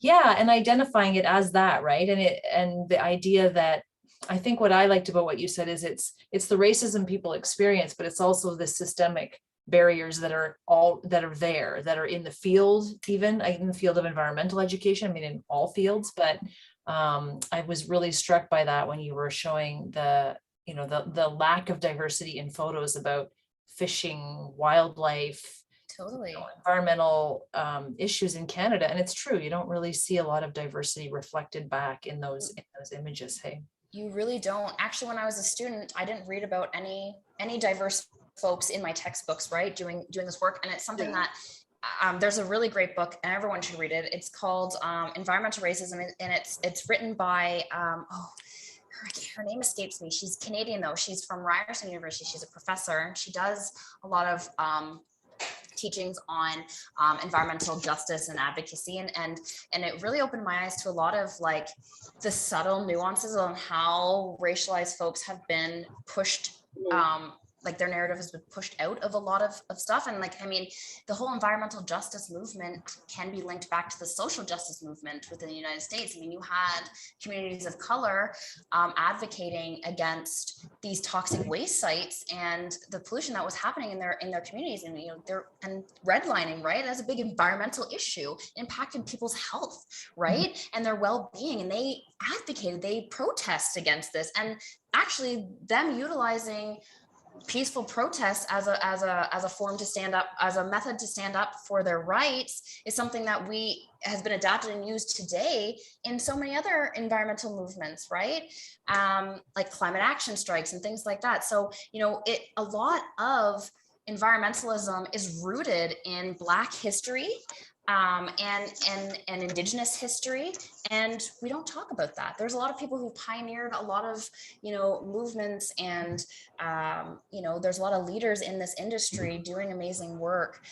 Yeah, and identifying it as that, right? And the idea that, I think what I liked about what you said is it's the racism people experience, but it's also the systemic barriers that are there, that are in the field, even in the field of environmental education. I mean, in all fields, but I was really struck by that when you were showing the lack of diversity in photos about fishing, wildlife, totally, environmental issues in Canada. And it's true, you don't really see a lot of diversity reflected back in those images. Hey, you really don't. Actually, when I was a student, I didn't read about any diverse folks in my textbooks, right, doing this work. And it's something that there's a really great book, and everyone should read it. It's called Environmental Racism, and it's written by her name escapes me. She's Canadian though. She's from Ryerson University. She's a professor. She does a lot of teachings on environmental justice and advocacy, and it really opened my eyes to a lot of like the subtle nuances on how racialized folks have been pushed like their narrative has been pushed out of a lot of stuff. And like, I mean, the whole environmental justice movement can be linked back to the social justice movement within the United States. I mean, you had communities of color advocating against these toxic waste sites and the pollution that was happening in their communities. And, you know, they're and redlining, right? That's a big environmental issue, impacted people's health, right? And their well-being. And they advocated, they protest against this. And actually them utilizing peaceful protests as a form to stand up, as a method to stand up for their rights, is something that has been adapted and used today in so many other environmental movements, right? Like climate action strikes and things like that. So, you know, a lot of environmentalism is rooted in Black history and Indigenous history, and we don't talk about that. There's a lot of people who pioneered a lot of, you know, movements, and you know, there's a lot of leaders in this industry doing amazing work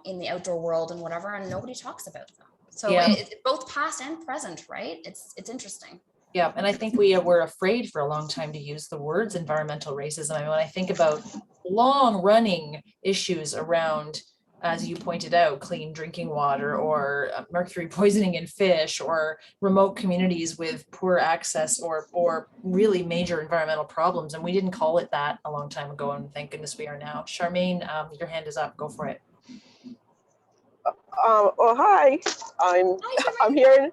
in the outdoor world and whatever, and nobody talks about them. So Yeah. it's both past and present, right? It's interesting. Yeah, and I think we were afraid for a long time to use the words environmental racism. I mean, when I think about long-running issues around, as you pointed out, clean drinking water, or mercury poisoning in fish, or remote communities with poor access, or really major environmental problems, and we didn't call it that a long time ago, and thank goodness we are now. Charmaine, your hand is up. Go for it. Oh, hi. I'm here.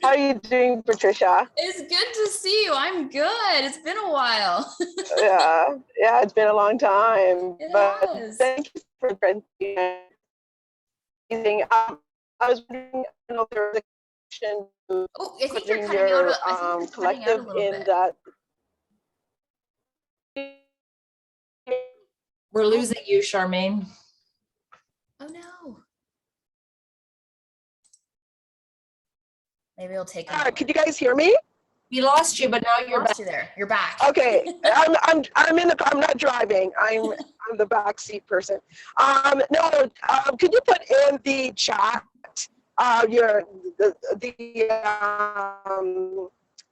How are you doing, Patricia? It's good to see you. I'm good. It's been a while. yeah, it's been a long time. It but has. Thank you for the presentation. I was wondering, I know there was a question to I think you're cutting out. I think you're cutting out a little bit. We're losing you, Charmaine. Oh no. Maybe it'll take. Can you guys hear me? We lost you, but now you're back. You there. You're back. Okay, I'm not driving. I'm the backseat person. Could you put in the chat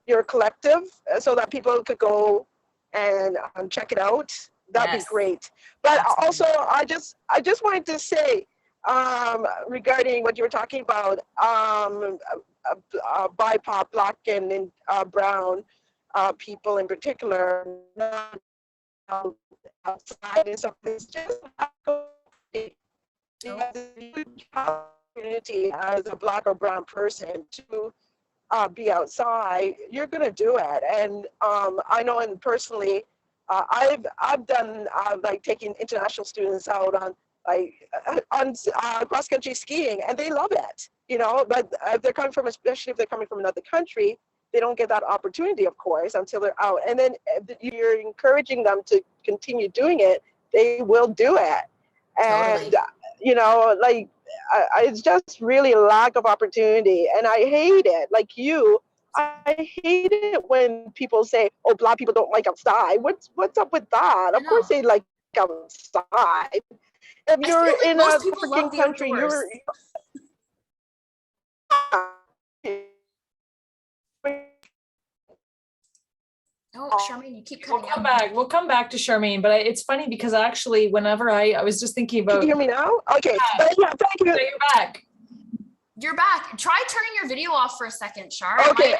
your collective, so that people could go and check it out? That'd be great. But also, I just wanted to say, regarding what you were talking about, BIPOC, Black and brown people in particular, outside and stuff. It's just opportunity as a Black or brown person to be outside. You're gonna do it, and I know, and personally, I've done like taking international students out on cross country skiing, and they love it, you know. But if they're coming from, especially if they're coming from another country, they don't get that opportunity, of course, until they're out. And then if you're encouraging them to continue doing it, they will do it. And Totally. you know, like it's just really a lack of opportunity, and I hate it. Like you, I hate it when people say, "Oh, Black people don't like outside." What's up with that? Of course they like outside. If you're like in most a people freaking love the country, outdoors. Oh, Charmaine, you keep cutting out. We'll come back to Charmaine, but it's funny because actually, whenever I was just thinking about. Can you hear me now? Okay. Yeah, thank you. So you're back. You're back. Try turning your video off for a second, Char. Okay.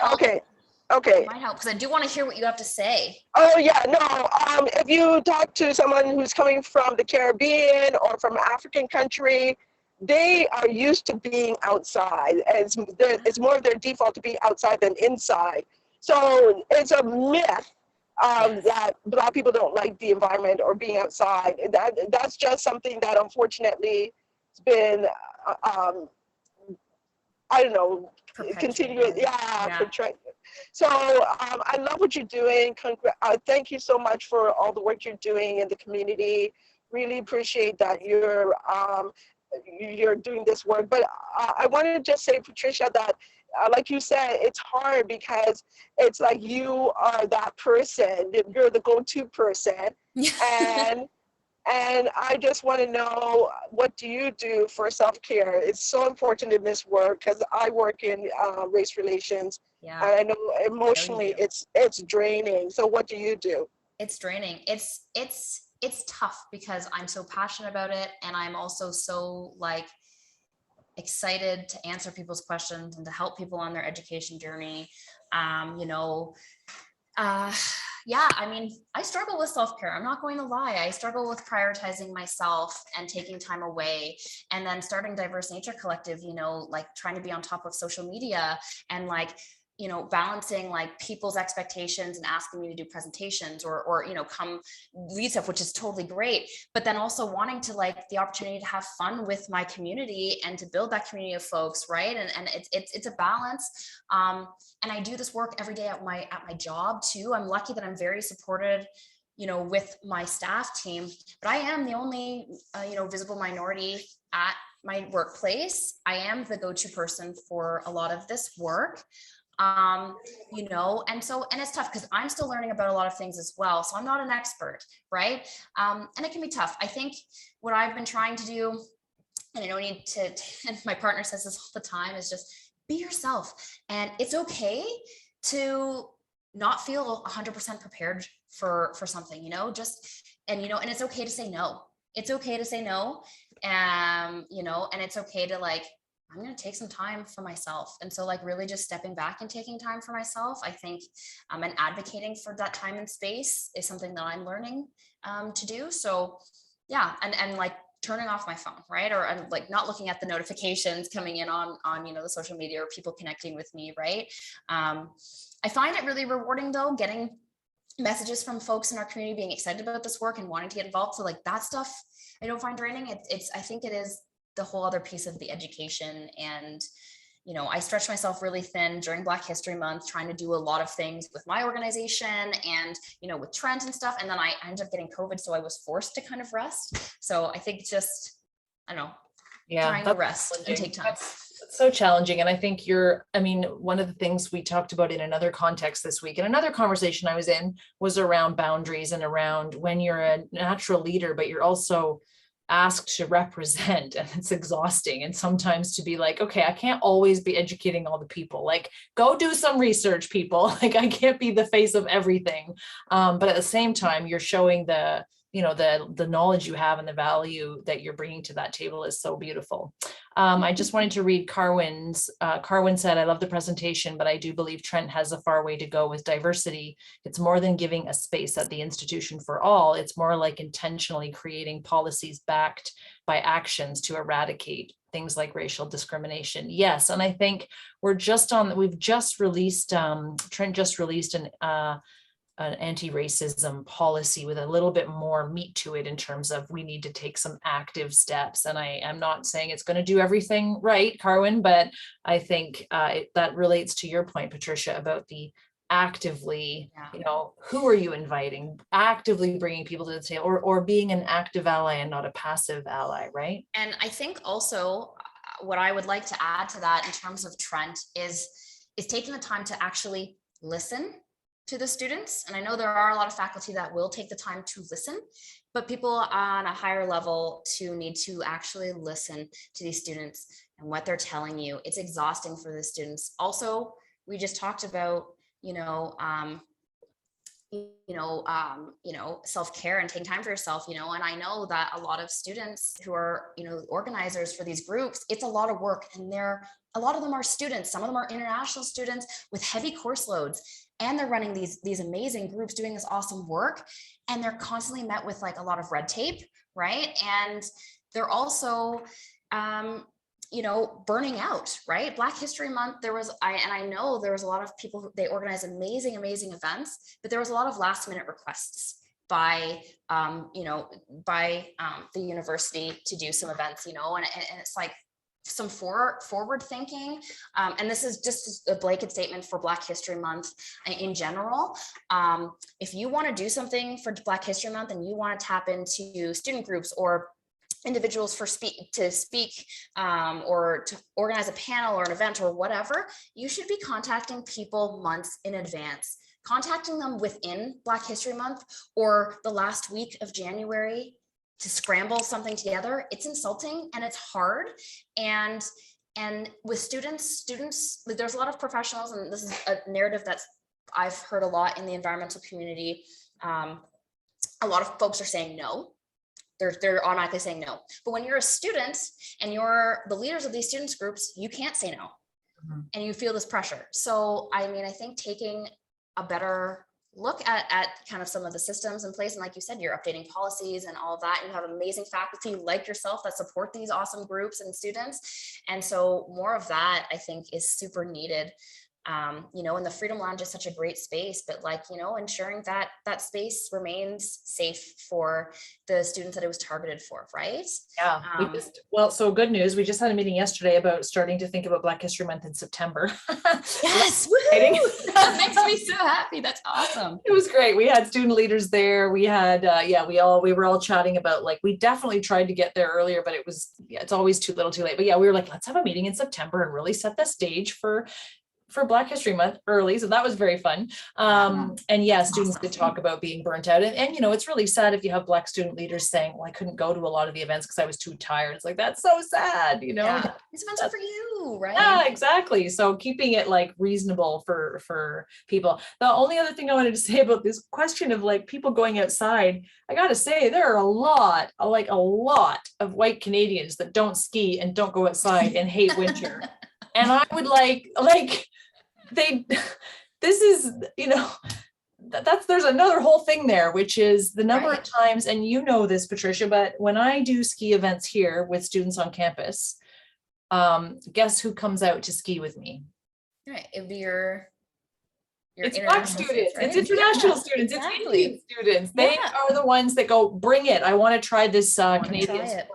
It might help, because I do want to hear what you have to say. Oh yeah, no. If you talk to someone who's coming from the Caribbean or from an African country, they are used to being outside. It's more of their default to be outside than inside. So it's a myth that Black people don't like the environment or being outside. That's just something that unfortunately has been, I don't know, continuous. So I love what you're doing. Thank you so much for all the work you're doing in the community. Really appreciate that you're doing this work. But I want to just say, Patricia, that like you said, it's hard because it's like you are that person. You're the go-to person, and I just want to know, what do you do for self-care? It's so important in this work, because I work in race relations, and I know emotionally it's draining. So what do you do? It's draining. It's tough because I'm so passionate about it, and I'm also so like excited to answer people's questions and to help people on their education journey. You know, yeah, I mean, I struggle with self-care. I'm not going to lie. I struggle with prioritizing myself and taking time away, and then starting Diverse Nature Collective, you know, like trying to be on top of social media and like, you know, balancing like people's expectations and asking me to do presentations or, you know, come lead stuff, which is totally great. But then also wanting to like the opportunity to have fun with my community and to build that community of folks. Right. And it's a balance. And I do this work every day at my job too. I'm lucky that I'm very supported, you know, with my staff team, but I am the only, you know, visible minority at my workplace. I am the go-to person for a lot of this work. You know, and it's tough because I'm still learning about a lot of things as well. So I'm not an expert, right? And it can be tough. I think what I've been trying to do, and I don't need to, and my partner says this all the time, is just be yourself. And it's okay to not feel 100% prepared for something, you know, and it's okay to say no. It's okay to say no. You know, and it's okay to like, I'm going to take some time for myself. And so like really just stepping back and taking time for myself, I think, and advocating for that time and space is something that I'm learning to do. So yeah. And like turning off my phone, right? Or I'm like not looking at the notifications coming in on, you know, the social media or people connecting with me. Right. I find it really rewarding though, getting messages from folks in our community being excited about this work and wanting to get involved. So like that stuff I don't find draining. I think it is the whole other piece of the education. And, you know, I stretched myself really thin during Black History Month, trying to do a lot of things with my organization and, you know, with Trent and stuff. And then I ended up getting COVID. So I was forced to kind of rest. So I think just, I don't know, trying to rest and take time. That's so challenging. And I think one of the things we talked about in another context this week, and another conversation I was in, was around boundaries and around when you're a natural leader, but you're also asked to represent, and it's exhausting. And sometimes to be like, okay, I can't always be educating all the people, like go do some research, people, like I can't be the face of everything. But at the same time, you're showing the knowledge you have and the value that you're bringing to that table is so beautiful. I just wanted to read Carwin's. Carwin said, I love the presentation, but I do believe Trent has a far way to go with diversity. It's more than giving a space at the institution for all. It's more like intentionally creating policies backed by actions to eradicate things like racial discrimination. Yes, and I think we've just released, Trent just released an anti-racism policy with a little bit more meat to it in terms of we need to take some active steps. And I am not saying it's going to do everything right, Carwin, but I think that relates to your point, Patricia, about the actively, you know, who are you inviting, actively bringing people to the table, or being an active ally and not a passive ally, right? And I think also what I would like to add to that in terms of Trent is taking the time to actually listen to the students. And I know there are a lot of faculty that will take the time to listen, but people on a higher level to need to actually listen to these students and what they're telling you. It's exhausting for the students. Also, we just talked about, self-care and taking time for yourself, and I know that a lot of students who are, organizers for these groups, it's a lot of work, and a lot of them are students. Some of them are international students with heavy course loads, and they're running these amazing groups doing this awesome work. And they're constantly met with like a lot of red tape, right? And they're also, burning out, right? Black History Month, I know there was a lot of people, they organize amazing events, but there was a lot of last minute requests by the university to do some events, and it's like some forward thinking. And this is just a blanket statement for Black History Month in general. If you want to do something for Black History Month and you want to tap into student groups or individuals to speak or to organize a panel or an event or whatever, you should be contacting people months in advance. Contacting them within Black History Month or the last week of January to scramble something together, it's insulting and it's hard. And with students, there's a lot of professionals, and this is a narrative that's I've heard a lot in the environmental community. A lot of folks are saying no. They're automatically saying no. But when you're a student and you're the leaders of these students groups, you can't say no. And you feel this pressure. So, I mean, I think taking a better look at kind of some of the systems in place. And like you said, you're updating policies and all of that. And you have amazing faculty like yourself that support these awesome groups and students. And so more of that, I think, is super needed. You know, and the Freedom Lounge is such a great space, but like, you know, ensuring that that space remains safe for the students that it was targeted for, right? Yeah. Well, so good news. We just had a meeting yesterday about starting to think about Black History Month in September. Yes. That makes me so happy. That's awesome. It was great. We had student leaders there. We had, we were all chatting about, like, we definitely tried to get there earlier, but it's always too little too late. But yeah, we were like, let's have a meeting in September and really set the stage for Black History Month early. So that was very fun. And yeah, students could talk about being burnt out. And, you know, it's really sad if you have Black student leaders saying, well, I couldn't go to a lot of the events because I was too tired. It's like, that's so sad, you know. Yeah. These events are for you, right? Yeah, exactly. So keeping it like reasonable for people. The only other thing I wanted to say about this question of like people going outside, I gotta say there are a lot of white Canadians that don't ski and don't go outside and hate winter. And I would this is, you know, there's another whole thing there, which is the number of times, and you know this, Patricia, but when I do ski events here with students on campus, guess who comes out to ski with me? Right. It'd be your it's Black students, right? It's international students, exactly. It's Indian students. They are the ones that go, bring it. I want to try this Canadian sport.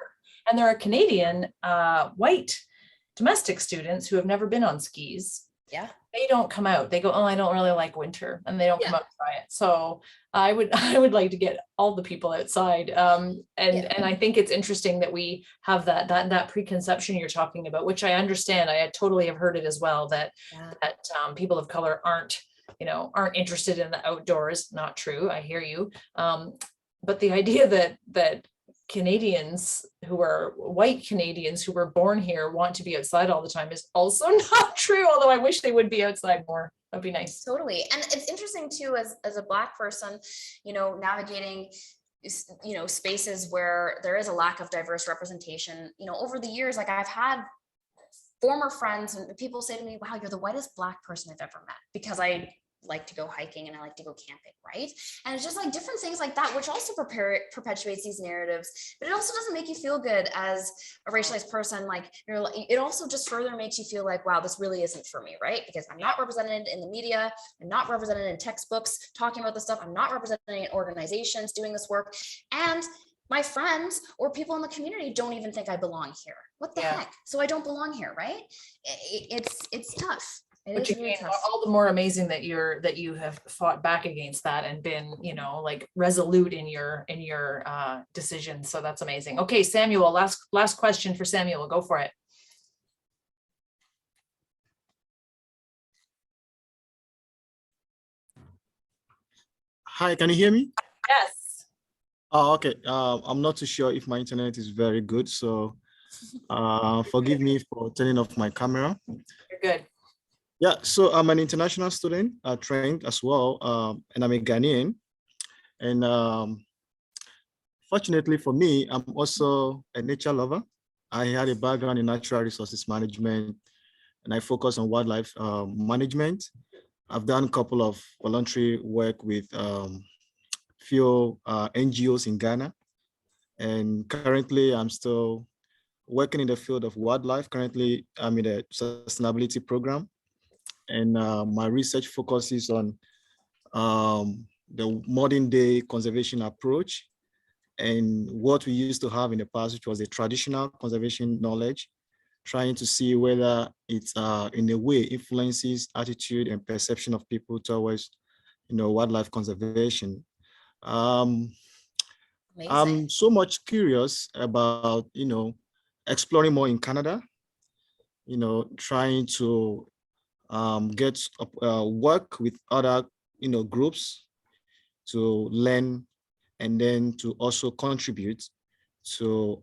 And there are Canadian white domestic students who have never been on skis. Yeah. They don't come out. They go, oh, I don't really like winter, and they don't come out and try it. So I would like to get all the people outside. And I think it's interesting that we have that preconception you're talking about, which I understand. I totally have heard it as well, that people of color aren't interested in the outdoors. Not true. I hear you. But the idea that Canadians who are white Canadians who were born here want to be outside all the time is also not true, although I wish they would be outside more. That'd be nice. Totally. And it's interesting too, as a Black person, you know, navigating, you know, spaces where there is a lack of diverse representation. You know, over the years, like I've had former friends and people say to me, wow, you're the whitest Black person I've ever met, because I like to go hiking and I like to go camping, right? And it's just like different things like that, which also perpetuates these narratives, but it also doesn't make you feel good as a racialized person. Like it also just further makes you feel like, wow, this really isn't for me, right? Because I'm not represented in the media, I'm not represented in textbooks talking about this stuff, I'm not represented in organizations doing this work, and my friends or people in the community don't even think I belong here. What the heck? So I don't belong here, right? It's tough. Which again, all the more amazing that you have fought back against that and been, you know, like resolute in your decision. So that's amazing. Okay, Samuel, last question for Samuel. Go for it. Hi, can you hear me? Yes. Oh, okay. I'm not too sure if my internet is very good, so forgive me for turning off my camera. You're good. Yeah, so I'm an international student, trained as well, and I'm a Ghanaian. And fortunately for me, I'm also a nature lover. I had a background in natural resources management, and I focus on wildlife management. I've done a couple of voluntary work with few NGOs in Ghana. And currently, I'm still working in the field of wildlife. Currently, I'm in a sustainability program. And my research focuses on the modern day conservation approach and what we used to have in the past, which was a traditional conservation knowledge, trying to see whether it's in a way influences attitude and perception of people towards, you know, wildlife conservation. I'm so much curious about, you know, exploring more in Canada, you know, trying to get work with other, you know, groups to learn and then to also contribute to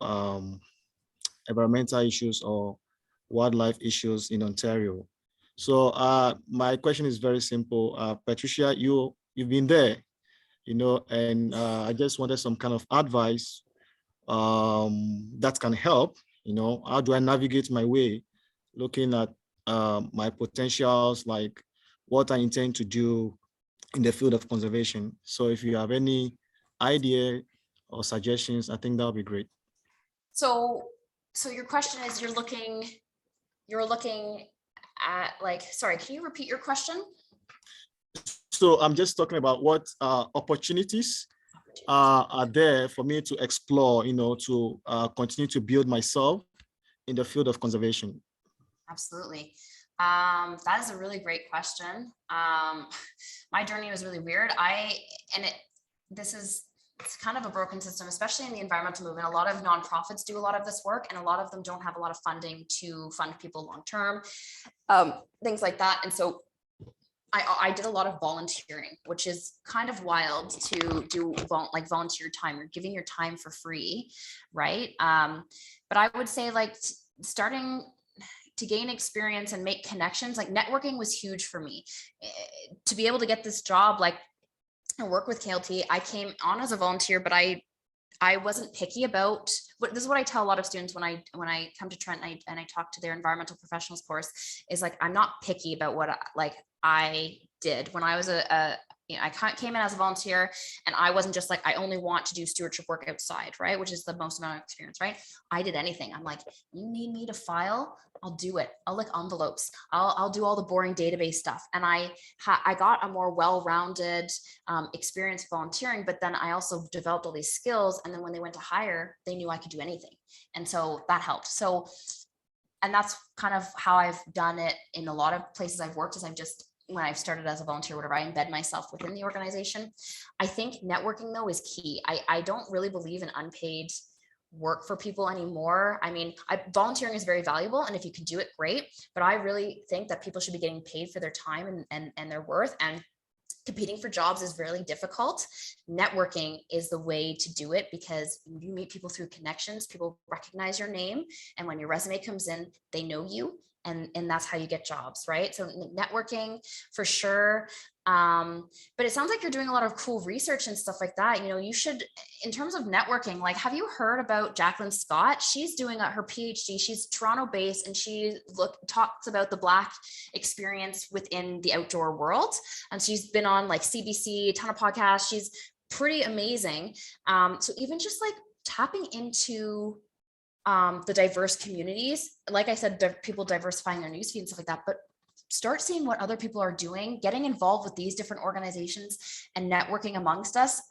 environmental issues or wildlife issues in Ontario. So my question is very simple. Patricia, you've been there, and I just wanted some kind of advice that can help. How do I navigate my way, looking at my potentials, like what I intend to do in the field of conservation. So if you have any idea or suggestions, I think that would be great. So your question is you're looking at sorry, can you repeat your question? So I'm just talking about what opportunities are there for me to explore, to continue to build myself in the field of conservation. Absolutely. That is a really great question. My journey was really weird. It's kind of a broken system, especially in the environmental movement. A lot of nonprofits do a lot of this work, and a lot of them don't have a lot of funding to fund people long-term, things like that. And so I did a lot of volunteering, which is kind of wild to do volunteer time. You're giving your time for free, right? But I would say starting to gain experience and make connections, networking was huge for me. To be able to get this job, and work with KLT, I came on as a volunteer, but I wasn't picky about this is what I tell a lot of students when I come to Trent and I talk to their environmental professionals course, is I'm not picky about what I did when I was I came in as a volunteer, and I wasn't just I only want to do stewardship work outside, right? Which is the most amount of experience, right? I did anything. I'm you need me to file, I'll do it. I'll lick envelopes. I'll do all the boring database stuff. And I got a more well-rounded experience volunteering, but then I also developed all these skills. And then when they went to hire, they knew I could do anything. And so that helped. And that's kind of how I've done it in a lot of places I've worked, is when I've started as a volunteer, whatever, I embed myself within the organization. I think networking though is key. I don't really believe in unpaid work for people anymore. I mean, volunteering is very valuable, and if you can do it, great. But I really think that people should be getting paid for their time and their worth. And competing for jobs is really difficult. Networking is the way to do it, because you meet people through connections. People recognize your name, and when your resume comes in, they know you. And that's how you get jobs, right? So networking for sure. But it sounds like you're doing a lot of cool research and stuff like that. You should, in terms of networking, have you heard about Jacqueline Scott? She's doing her PhD. She's Toronto based, and she talks about the Black experience within the outdoor world. And she's been on CBC, a ton of podcasts. She's pretty amazing. So even just tapping into the diverse communities, like I said, people diversifying their newsfeed and stuff like that, but start seeing what other people are doing, getting involved with these different organizations and networking amongst us.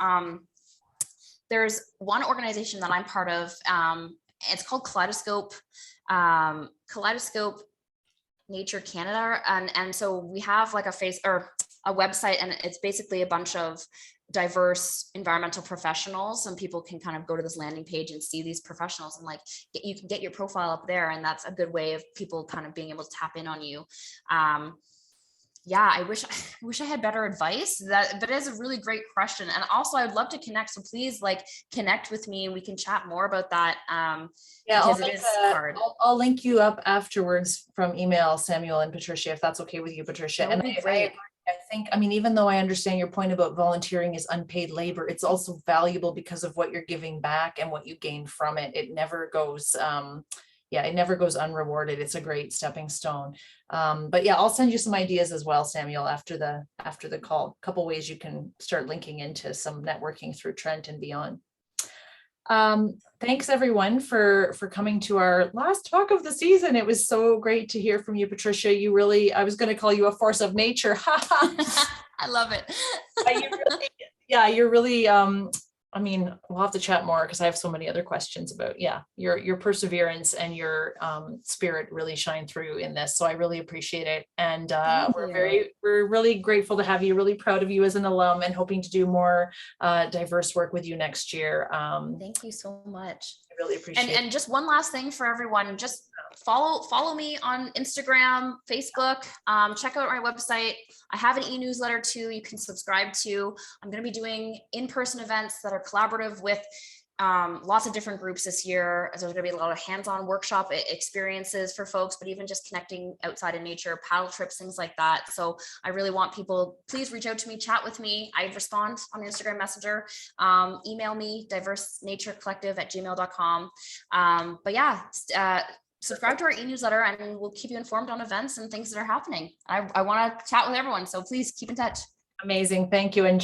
There's one organization that I'm part of. It's called Kaleidoscope Nature Canada. And so we have a website, and it's basically a bunch of diverse environmental professionals, and people can kind of go to this landing page and see these professionals, and you can get your profile up there, and that's a good way of people kind of being able to tap in on you. I wish I had better advice, but it is a really great question. And also I'd love to connect, so please connect with me and we can chat more about that. Because it is hard. I'll link you up afterwards from email, Samuel and Patricia, if that's okay with you, Patricia. That would be great. I think, even though I understand your point about volunteering is unpaid labor, it's also valuable because of what you're giving back and what you gain from it. It never goes, it never goes unrewarded. It's a great stepping stone. But I'll send you some ideas as well, Samuel, after the call. A couple ways you can start linking into some networking through Trent and beyond. Thanks everyone for coming to our last talk of the season. It was so great to hear from you, Patricia. I was going to call you a force of nature. I love it. You're really, we'll have to chat more because I have so many other questions about, your perseverance and your spirit really shine through in this. So I really appreciate it. And we're really grateful to have you, really proud of you as an alum, and hoping to do more diverse work with you next year. Thank you so much. I really appreciate it. And just one last thing for everyone, just follow me on Instagram, Facebook, check out my website. I have an e-newsletter too you can subscribe to. I'm going to be doing in-person events that are collaborative with lots of different groups this year. There's going to be a lot of hands-on workshop experiences for folks, but even just connecting outside in nature, paddle trips, things like that. So I really want people, please reach out to me, chat with me. I respond on Instagram Messenger, email me, diversenaturecollective@gmail.com. But yeah, subscribe to our e-newsletter and we'll keep you informed on events and things that are happening. I want to chat with everyone, so please keep in touch. Amazing, thank you. And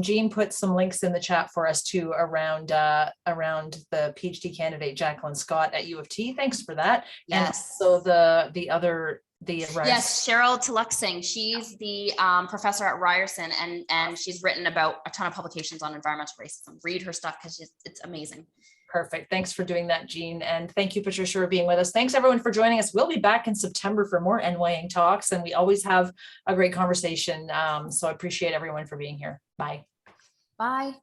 Jean put some links in the chat for us too around the PhD candidate Jacqueline Scott at U of T. Thanks for that. Yes. And so the yes, Cheryl Tuluxing. She's the professor at Ryerson, and she's written about a ton of publications on environmental racism. Read her stuff because it's amazing. Perfect. Thanks for doing that, Jean. And thank you, Patricia, for being with us. Thanks everyone for joining us. We'll be back in September for more Enwayaang talks, and we always have a great conversation. So I appreciate everyone for being here. Bye. Bye.